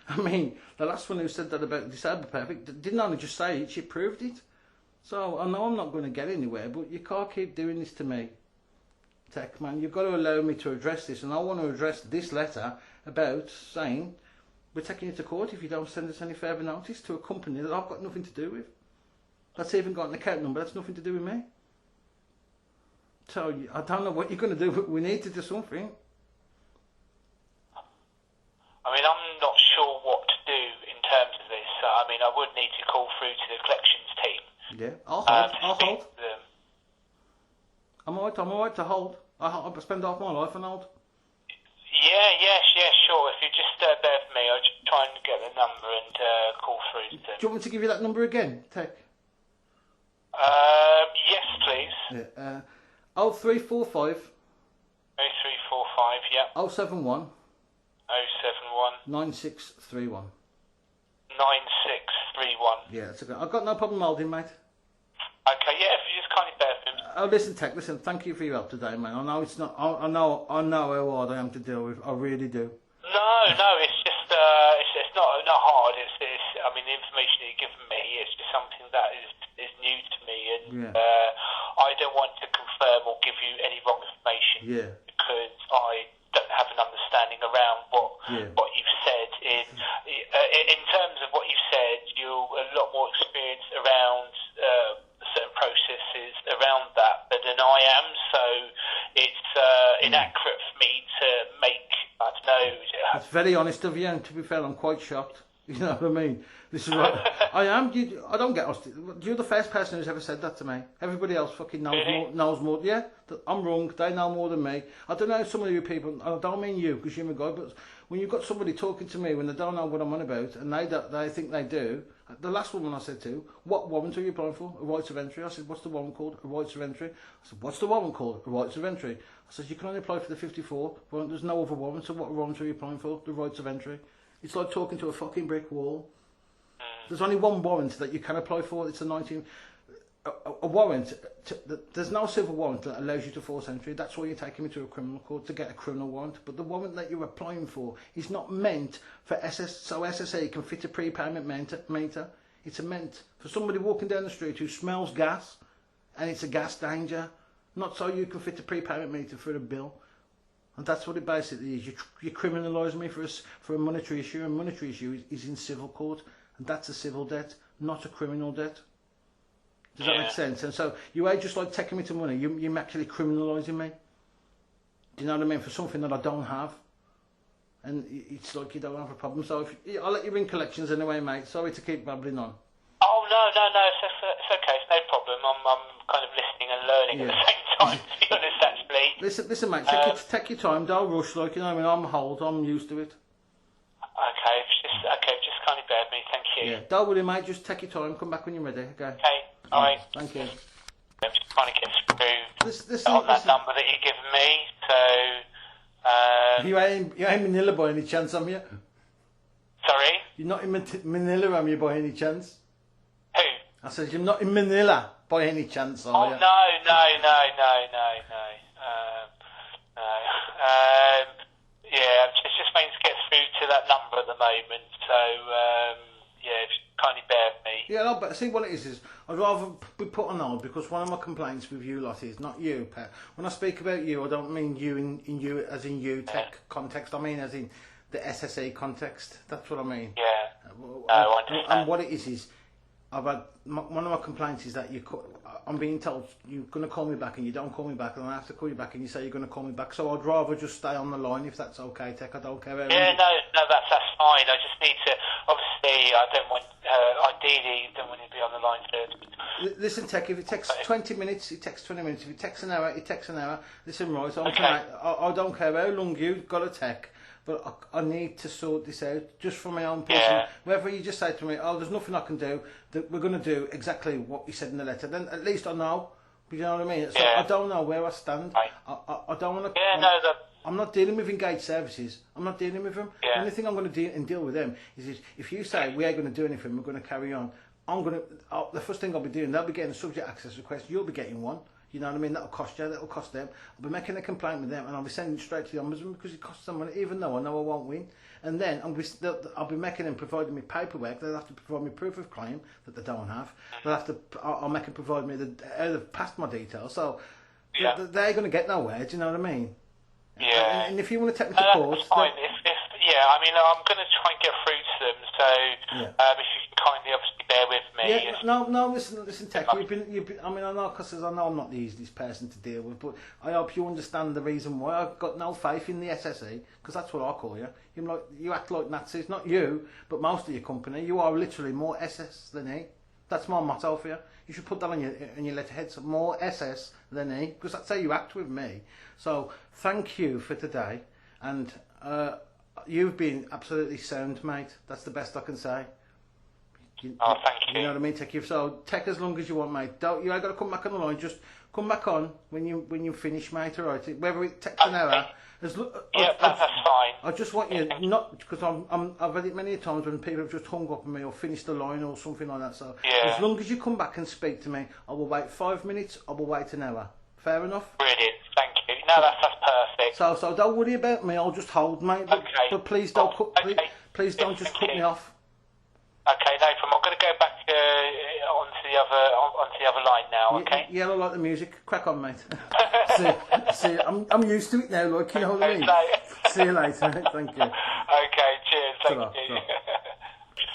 I mean, the last one who said that about disabled perfect didn't only just say it, she proved it. So I know I'm not going to get anywhere, but you can't keep doing this to me. Tech man, you've got to allow me to address this, and I want to address this letter about saying we're taking you to court if you don't send us any further notice to a company that I've got nothing to do with. That's even got an account number, that's nothing to do with me. So I don't know what you're going to do, but we need to do something. I mean, I'm not sure what to do in terms of this. I mean, I would need to call through to the collections team. Yeah, I'll hold. I'm alright to hold. I spend half my life on hold. Yeah, sure. If you just bear with me, I'll just try and get the number and call through to them. Do you want me to give you that number again, Tech? Yes, please. Yeah. 0345. 0345, yeah. 071. 071. 9631. 9631. Yeah, that's okay. I've got no problem holding, mate. Okay, yeah, if you just kindly bear with me. Oh, listen, Tech, thank you for your help today, man. I know it's not, I know how hard I am to deal with. I really do. No, it's just, it's not hard. It's, I mean, the information that you've given me, it's just something that is new to me, and I don't want to confirm or give you any wrong information because I don't have an understanding around what you've said. In terms of what you've said, you're a lot more experienced around certain processes around that than I am, so it's inaccurate for me to make, I don't know. That's very honest of you, and to be fair, I'm quite shocked. You know what I mean? This is what I am. I don't get hostil. You're the first person who's ever said that to me. Everybody else fucking knows more. Yeah, I'm wrong. They know more than me. I don't know some of you people. I don't mean you because you're my guy, but when you've got somebody talking to me when they don't know what I'm on about and they think they do. The last woman I said to, what warrant are you applying for? A rights of entry. I said, what's the warrant called? A rights of entry. I said, what's the warrant called? A rights of entry. I said, you can only apply for the 54 warrant. There's no other warrant. So what warrant are you applying for? The rights of entry. It's like talking to a fucking brick wall. There's only one warrant that you can apply for. It's a warrant. There's no civil warrant that allows you to force entry. That's why you're taking me to a criminal court to get a criminal warrant. But the warrant that you're applying for is not meant for so SSE can fit a prepayment meter. It's meant for somebody walking down the street who smells gas and it's a gas danger. Not so you can fit a prepayment meter for a bill. And that's what it basically is. You're criminalising me for a monetary issue. A monetary issue is in civil court. And that's a civil debt, not a criminal debt. Does that make sense? And so you ain't just like taking me to money. You're actually criminalising me. Do you know what I mean? For something that I don't have. and it's like you don't have a problem. So I'll let you ring collections anyway, mate. Sorry to keep babbling on. Oh, no, it's okay, it's no problem. I'm kind of listening and learning at the same time, to be honest, actually. Listen, mate, take your time, don't rush, like, you know, I mean, I'm used to it. Okay, just kindly bear with me, thank you. Yeah, don't worry, mate, just take your time, come back when you're ready, okay? Okay, alright. Thank you. I'm just trying to get through listen, that number that you've given me, so... You ain't Manila by any chance, am you? Sorry? You're not in Manila, am you, by any chance? Who? I said, you're not in Manila by any chance, are you? Oh, no. Yeah, it's just waiting to get through to that number at the moment, so, yeah, if you kindly bear with me. Yeah, no, but see what it is I'd rather be put on hold, because one of my complaints with you lot is, not you, Pat. When I speak about you, I don't mean you in you as in you tech context, I mean as in the SSE context, that's what I mean. Yeah, I understand. And what it is I've had, one of my complaints is that I'm being told you're going to call me back and you don't call me back, and I have to call you back and you say you're going to call me back. So I'd rather just stay on the line if that's okay, Tech. I don't care. Yeah, no, that's fine. I just need to. Obviously, I don't want. Ideally, don't want you to be on the line for. Listen, Tech. If it takes 20 minutes, it takes 20 minutes. If it takes an hour, it takes an hour. Listen, right. I don't care how long you've got a Tech. But I need to sort this out just for my own person. Yeah. Whether you just say to me, oh, there's nothing I can do, that we're going to do exactly what you said in the letter, then at least I know. You know what I mean? So I don't know where I stand. Right. I don't want to... Yeah, I'm not dealing with engaged services. I'm not dealing with them. Yeah. The only thing I'm going to deal with them is if you say we ain't going to do anything, we're going to carry on, the first thing I'll be doing, they'll be getting a subject access request, you'll be getting one. You know what I mean? That'll cost you, that'll cost them. I'll be making a complaint with them and I'll be sending it straight to the ombudsman because it costs them money, even though I know I won't win. And then I'll be making them providing me paperwork. They'll have to provide me proof of claim that they don't have. I'll make them provide me they've passed my details. So they're going to get nowhere. Do you know what I mean? Yeah. And if you want to take me to court, that's fine. Yeah, I mean, I'm going to try and get through to them. So if you can kindly, obviously, bear with me. Yeah, no. Listen, Tech. You've been. I mean, I know I'm not the easiest person to deal with, but I hope you understand the reason why I've got no faith in the SSE, because that's what I call you. You act like Nazis, not you, but most of your company. You are literally more SS than E. That's my motto for you. You should put that on your letterhead. So more SS than E, because that's how you act with me. So thank you for today, and you've been absolutely sound, mate. That's the best I can say. Thank you. You know what I mean? So take as long as you want, mate. You ain't got to come back on the line. Just come back on when you finish, mate. All right. Whether it takes an hour. That's fine. I just want you not, because I've had it many times when people have just hung up on me or finished the line or something like that. So as long as you come back and speak to me, I will wait 5 minutes. I will wait an hour. Fair enough? Brilliant. Thank you. No, that's perfect. So don't worry about me. I'll just hold, mate. But please don't please don't just cut me off. Okay, no problem. I'm going to go back onto the other line now. Okay. Yeah, I like the music. Crack on, mate. see, I'm used to it now. Like, you know what I mean. See you later. Thank you. Okay. Cheers. Thank you.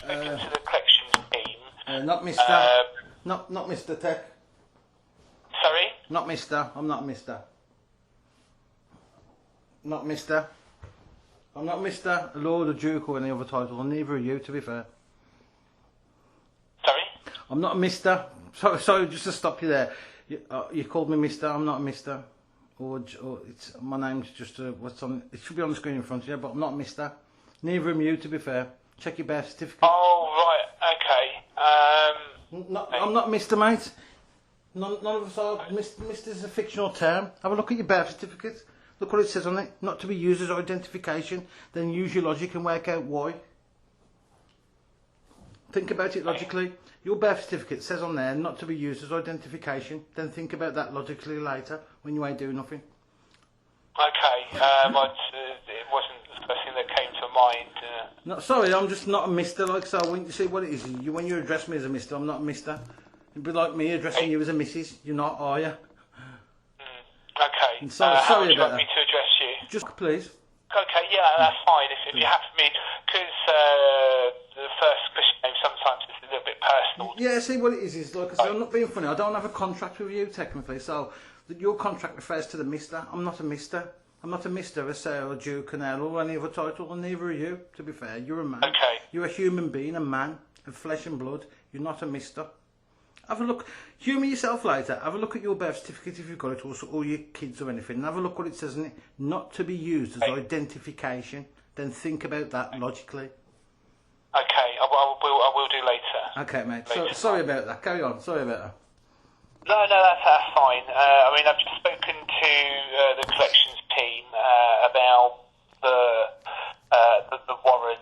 Speaking to the collections team. Not Mr. Not Mr. Tech. Sorry? Not Mr. I'm not Mr. Not Mr. I'm not Mr. Lord or Duke or any other title, and neither are you, to be fair. Sorry? I'm not a Mr. Sorry, just to stop you there. You called me Mr. I'm not a Mr. Or my name's just what's on. It should be on the screen in front of you, but I'm not a Mr. Neither am you, to be fair. Check your birth certificate. Oh right, okay. I'm not Mr. Mate. None of us are. Mr. is a fictional term. Have a look at your birth certificate. Look what it says on it. Not to be used as identification. Then use your logic and work out why. Think about it logically. Your birth certificate says on there not to be used as identification. Then think about that logically later when you ain't doing nothing. Okay. It wasn't the first thing that came to mind. No, sorry, I'm just not a Mr. Like so. When you see what it is, when you address me as a Mr, I'm not a Mr. It'd be like me addressing you as a Mrs. You're not, are you? Okay. Sorry how would you about like me to address you? Just please. Okay, yeah, that's fine. If you have me, because the first Christian name sometimes is a little bit personal. Yeah, see what it is like, I'm not being funny. I don't have a contract with you technically, so your contract refers to the Mr. I'm not a Mr. I'm not a Mr., a Sir, or Duke, an Earl, or any other title, and neither are you, to be fair. You're a man. Okay. You're a human being, a man of flesh and blood. You're not a Mr. Have a look. Humour yourself later. Have a look at your birth certificate if you've got it, or your kids or anything. And have a look what it says in it. Not to be used as identification. Then think about that logically. Okay, I will do later. Okay, mate. So, sorry about that. Carry on. Sorry about that. No, that's fine. I mean, I've just spoken to the collections team about the warrant.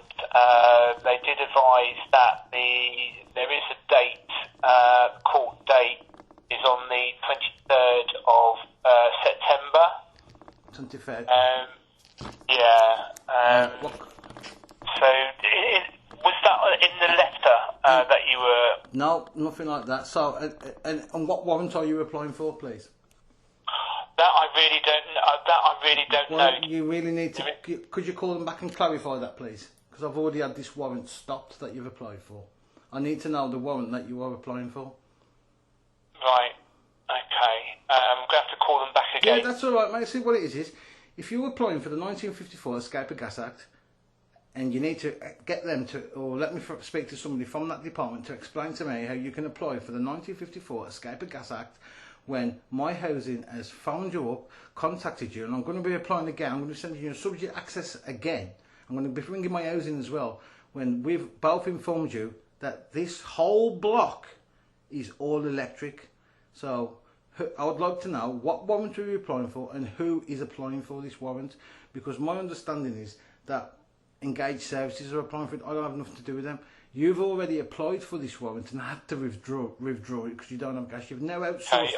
They did advise that there is a date, court date is on the 23rd of September. 23rd. Yeah. So, was that in the letter that you were... No, nothing like that. So, and what warrant are you applying for, please? That I really don't know. You really need to... Could you call them back and clarify that, please? Because I've already had this warrant stopped that you've applied for. I need to know the warrant that you are applying for. Right. Okay. I'm going to have to call them back again. Yeah, that's all right, mate. See, what it is, if you're applying for the 1954 Escape of Gas Act, and you need to get them to, or let me speak to somebody from that department to explain to me how you can apply for the 1954 Escape of Gas Act when my housing has phoned you up, contacted you, and I'm going to be applying again. I'm going to be sending you a subject access again. I'm going to be ringing my housing as well when we've both informed you that this whole block is all electric. So I would like to know what warrant are you applying for and who is applying for this warrant, because my understanding is that Engaged Services are applying for it. I don't have nothing to do with them. You've already applied for this warrant and had to withdraw it because you don't have gas. You've now outsourced. Okay,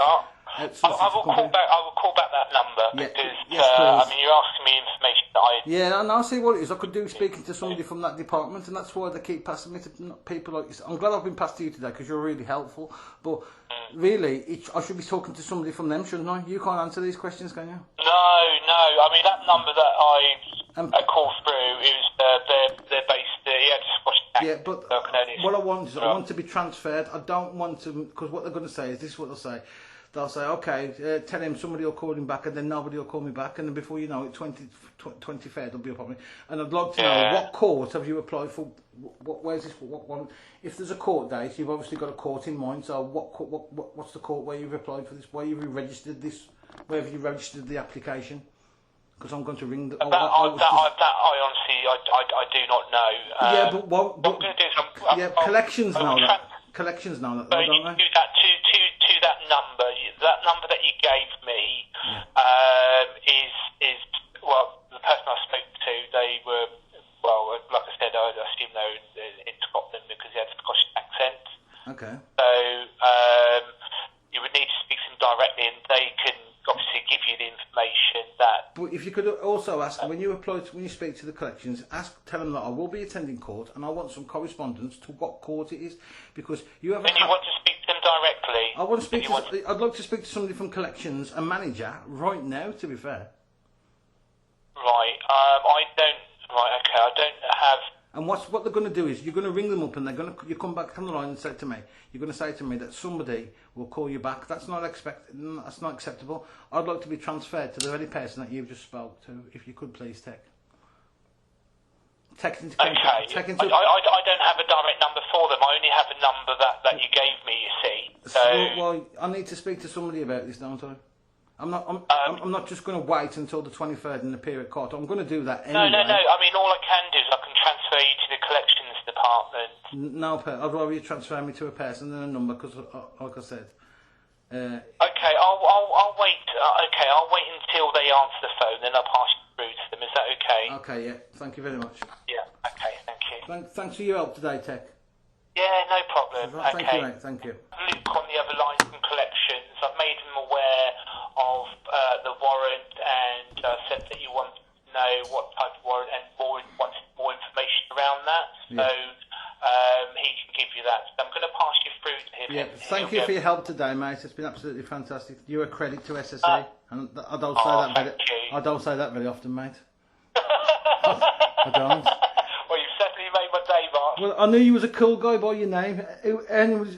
I will call back that number because I mean you're asking me information that I. Yeah, and I'll see what it is. I could do speaking to somebody from that department, and that's why they keep passing me to people like this. I'm glad I've been passed to you today because you're really helpful. But really, I should be talking to somebody from them, shouldn't I? You can't answer these questions, can you? No. I mean that number that I called through is they're based. Yeah, but what I want is I want to be transferred. I don't want to, because what they're going to say is this is what they'll say. They'll say, okay, tell him somebody will call him back, and then nobody will call me back, and then before you know it, 23rd will be up on me. And I'd like to know what court have you applied for? Where's this? What one? If there's a court date, you've obviously got a court in mind. So what's the court where you've applied for this? Where have you registered this? Where have you registered the application? Because I'm going to ring the... I honestly, I do not know. Yeah, but what... I'm going to do collections know that. Collections know that, don't they? Do that to that number. That number that you gave me is well, the person I spoke to, they were, well, like I said, I assume they were in Scotland because he had a Scottish accent. Okay. So you would need to speak to them directly, and they can obviously give you the information that... But if you could also ask, when you speak to the collections, tell them that I will be attending court and I want some correspondence to what court it is, because you have... And you want to speak to them directly? I'd like to speak to somebody from collections, a manager, right now, to be fair. Right, I don't have... And what they're going to do is you're going to ring them up and you come back on the line and say to me, you're going to say to me that somebody will call you back. That's not acceptable. I'd like to be transferred to the very person that you've just spoke to. If you could please take into contact. Okay. I don't have a direct number for them. I only have a number that you gave me, you see. So well, I need to speak to somebody about this, don't I? I'm not just going to wait until the 23rd in the period court. I'm going to do that anyway. No. I mean, all I can do is I can transfer you to the collections department. No, I'd rather you transfer me to a person than a number, because, like I said. Okay, I'll wait. I'll wait until they answer the phone, then I'll pass you through to them. Is that okay? Okay, yeah. Thank you very much. Yeah. Okay. Thank you. Thanks for your help today, Tech. Yeah, no problem. Thank you, mate. Thank you. Luke on the other line from collections. I've made them aware of the warrant and said that you want to know what type of warrant and wants more information around that. So he can give you that. So I'm going to pass you through to him. Yeah, thank you for your help today, mate. It's been absolutely fantastic. You're a credit to SSE, and I don't say that very often, mate. I don't. Well, you've certainly made my day, Mark. Well, I knew you was a cool guy by your name.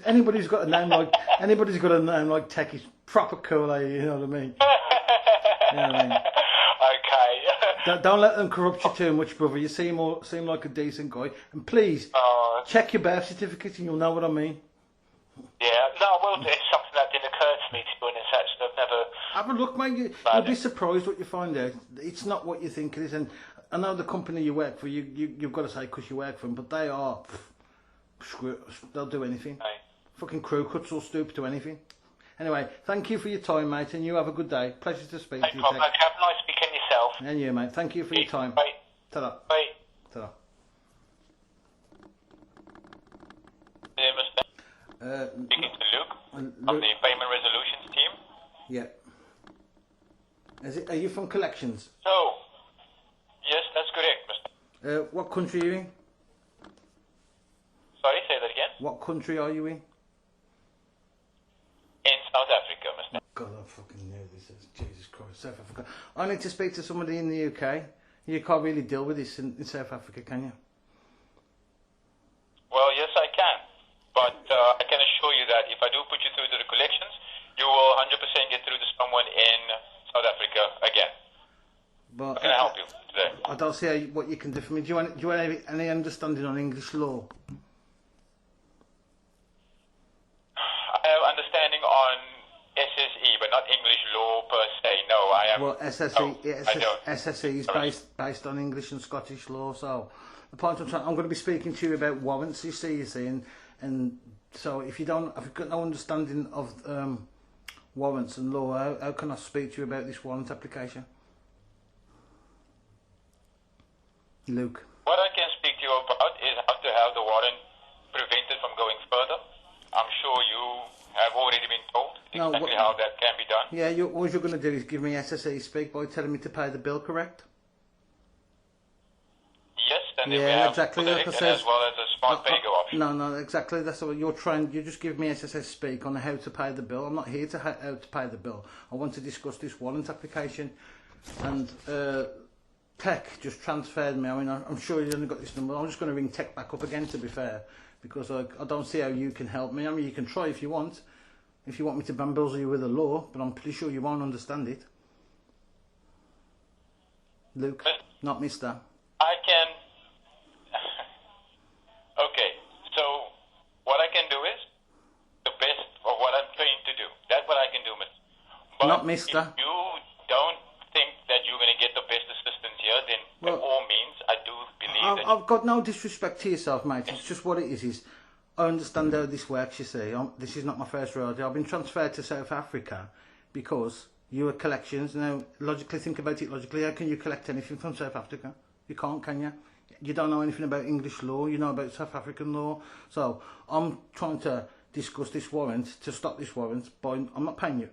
Anybody's got a name like Tech is proper cool, you know what I mean? You know what I mean? Okay, Don't let them corrupt you too much, brother. You seem like a decent guy. And please, check your birth certificate and you'll know what I mean. Yeah, no, well, it's something that didn't occur to me, to be honest, actually. I've never... Have a look, mate. You'll be surprised what you find out. It's not what you think it is. And I know the company you work for, you've got to say because you work for them, but they are... they'll do anything. Right. Fucking crew cuts will stoop to anything. Anyway, thank you for your time, mate, and you have a good day. Pleasure to speak to you. Have a nice weekend yourself. And you, mate. Thank you for your time. Bye. Ta-da. Bye. Ta-da. Speaking to Luke from the payment resolutions team. Yeah. Are you from collections? So, yes, that's correct, Mr. What country are you in? Sorry, say that again. What country are you in? In South Africa, Mr. God, I fucking knew this. Jesus Christ, South Africa. I need to speak to somebody in the UK. You can't really deal with this in South Africa, can you? Well, yes, I can. But I can assure you that if I do put you through to the collections, you will 100% get through to someone in South Africa again. But how can I help you today? I don't see what you can do for me. Do you want any understanding on English law? I have understanding on SSE, but not English law per se. No, I am. Well, SSE is based on English and Scottish law. So the point I'm going to be speaking to you about warrants. You see, and so if you've got no understanding of warrants and law, how can I speak to you about this warrant application? Luke. What I can speak to you about is how to have the warrant prevented from going further. I'm sure you have already been told exactly how that can be done. Yeah, all you're going to do is give me SSE speak by telling me to pay the bill, correct? Yes, and then we have exactly. Like I said, as well as a smart pay go option. No, exactly. That's what you're trying. You just give me SSE speak on how to pay the bill. I'm not here to how to pay the bill. I want to discuss this warrant application, and Tech just transferred me. I mean, I'm sure you only got this number. I'm just going to ring Tech back up again, to be fair, because I don't see how you can help me. I mean, you can try if you want me to bamboozle you with the law, but I'm pretty sure you won't understand it. Luke, not Mister. I can... Okay, so what I can do is the best of what I'm trying to do. That's what I can do, Mister. But not Mister. If you don't think that you're going to get the best assistance here, then by all means, I do believe that... I've got no disrespect to yourself, mate. It's just what it is I understand how this works, you see. This is not my first rodeo. I've been transferred to South Africa because you are collections. Now, logically, think about it logically. How can you collect anything from South Africa? You can't, can you? You don't know anything about English law. You know about South African law. So, I'm trying to discuss this warrant, to stop this warrant, by... I'm not paying your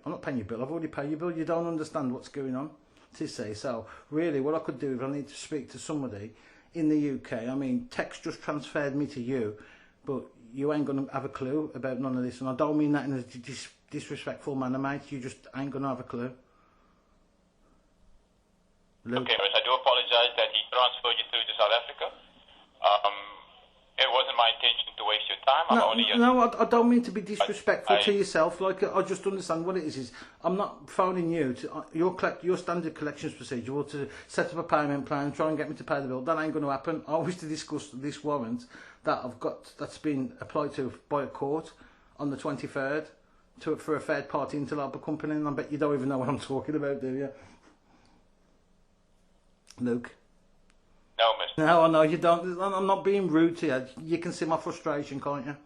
bill. I've already paid your bill. You don't understand what's going on, to say. So, really, what I could do is I need to speak to somebody in the UK. I mean, Tech's just transferred me to you, but you ain't going to have a clue about none of this. And I don't mean that in a disrespectful manner, mate. You just ain't going to have a clue. Luke. Okay, I do apologise that he transferred you through to South Africa. It wasn't my intention to waste your time. No, I don't mean to be disrespectful to yourself. Like, I just understand what it is I'm not phoning you to your standard collections procedure or to set up a payment plan and try and get me to pay the bill. That ain't going to happen. I wish to discuss this warrant that I've got, that's been applied to by a court on the 23rd for a third party interloper company, and I bet you don't even know what I'm talking about, do you? Luke? No, Mister. No, I know you don't. I'm not being rude to you. You can see my frustration, can't you?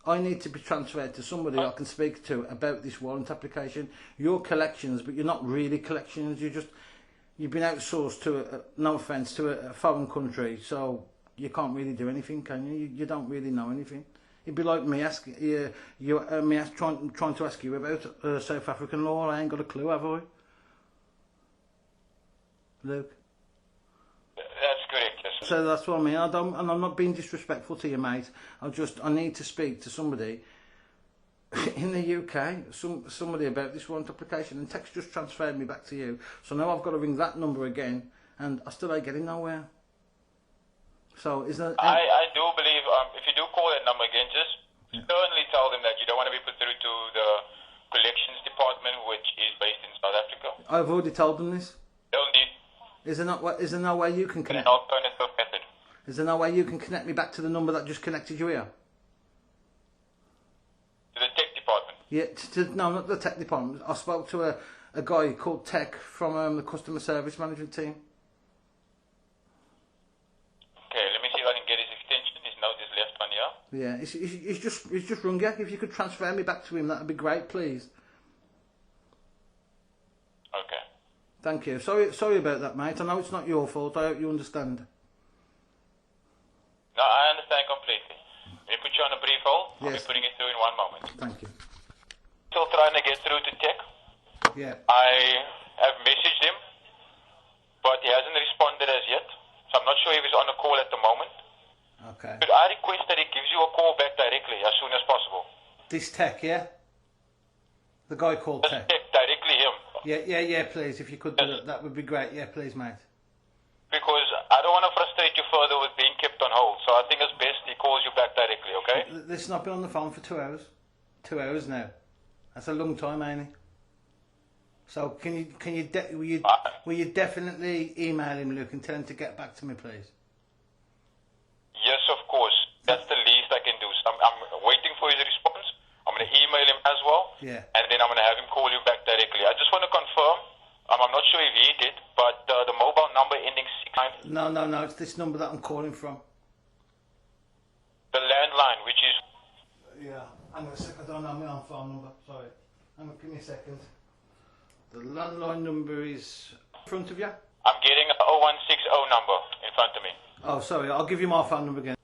I need to be transferred to somebody I can speak to about this warrant application. You're collections, but you're not really collections. You've been outsourced to, no offence, to a foreign country, so you can't really do anything, can you? You don't really know anything. It'd be like me asking trying to ask you about South African law. I ain't got a clue, have I? Luke. That's correct, yes. So that's what I mean. And I'm not being disrespectful to you, mate. I need to speak to somebody in the UK, somebody about this warrant application, and Tech's just transferred me back to you. So now I've got to ring that number again, and I still ain't getting nowhere. So is that? I do believe if you do call that number again, just sternly tell them that you don't want to be put through to the collections department, which is based in South Africa. I've already told them this. They'll need. Is there no way you can connect? An alternative method. Is there no way you can connect me back to the number that just connected you here? To the tech department? Yeah, no, not the tech department. I spoke to a guy called Tech from the customer service management team. Okay, let me see if I can get his extension. His note is left on here. Yeah, he's just rung you. If you could transfer me back to him, that'd be great, please. Okay. Thank you. Sorry about that, mate. I know it's not your fault. I hope you understand. No, I understand completely. Let me put you on a brief hold. I'll Yes. be putting it through in 1 moment. Thank you. Still trying to get through to tech. Yeah. I have messaged him, but he hasn't responded as yet. So I'm not sure if he's on a call at the moment. Okay. Could I request that he gives you a call back directly as soon as possible? This Tech, yeah? The guy called Just Tech. check directly him. Yeah, please. If you could do that, that would be great. Yeah, please, mate. Because I don't want to frustrate you further with being kept on hold. So I think it's best he calls you back directly, okay? This has not been on the phone for 2 hours. 2 hours now. That's a long time, ain't it? So will you definitely email him, Luke, and tell him to get back to me, please? Yes, of course. That's the least I can do. So I'm waiting for his response. I'm going to email him as well. Yeah. And then I'm going to have him call you back directly. I just want to confirm. I'm not sure if he did, but the mobile number ending 69. No. It's this number that I'm calling from. The landline, which is... Yeah. Hang on a sec. I don't know my own phone number. Sorry. Hang on. Give me a second. The landline number is in front of you. I'm getting a 0160 number in front of me. Oh, sorry. I'll give you my phone number again.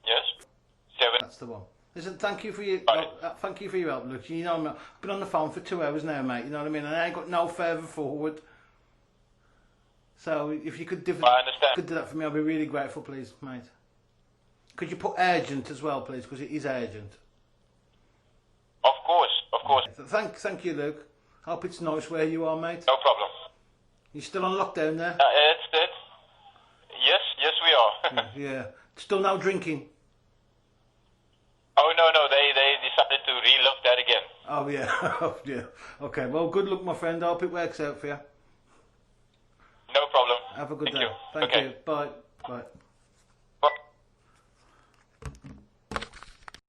Yes? 7. That's the one. Listen, thank you for your thank you for your help, Luke. You know, I've been on the phone for 2 hours now, mate. You know what I mean? And I ain't got no further forward. So if you could do that for me, I'd be really grateful, please, mate. Could you put urgent as well, please, because it is urgent. Of course. Thank you, Luke. Hope it's nice where you are, mate. No problem. You still on lockdown there? It's it. Yes, we are. Yeah. Still no drinking? Oh, no, they decided to relive that again. Oh, yeah. Yeah. Okay, well, good luck, my friend. I hope it works out for you. No problem. Have a good Thank day. you. Thank Okay. you. Bye. Bye.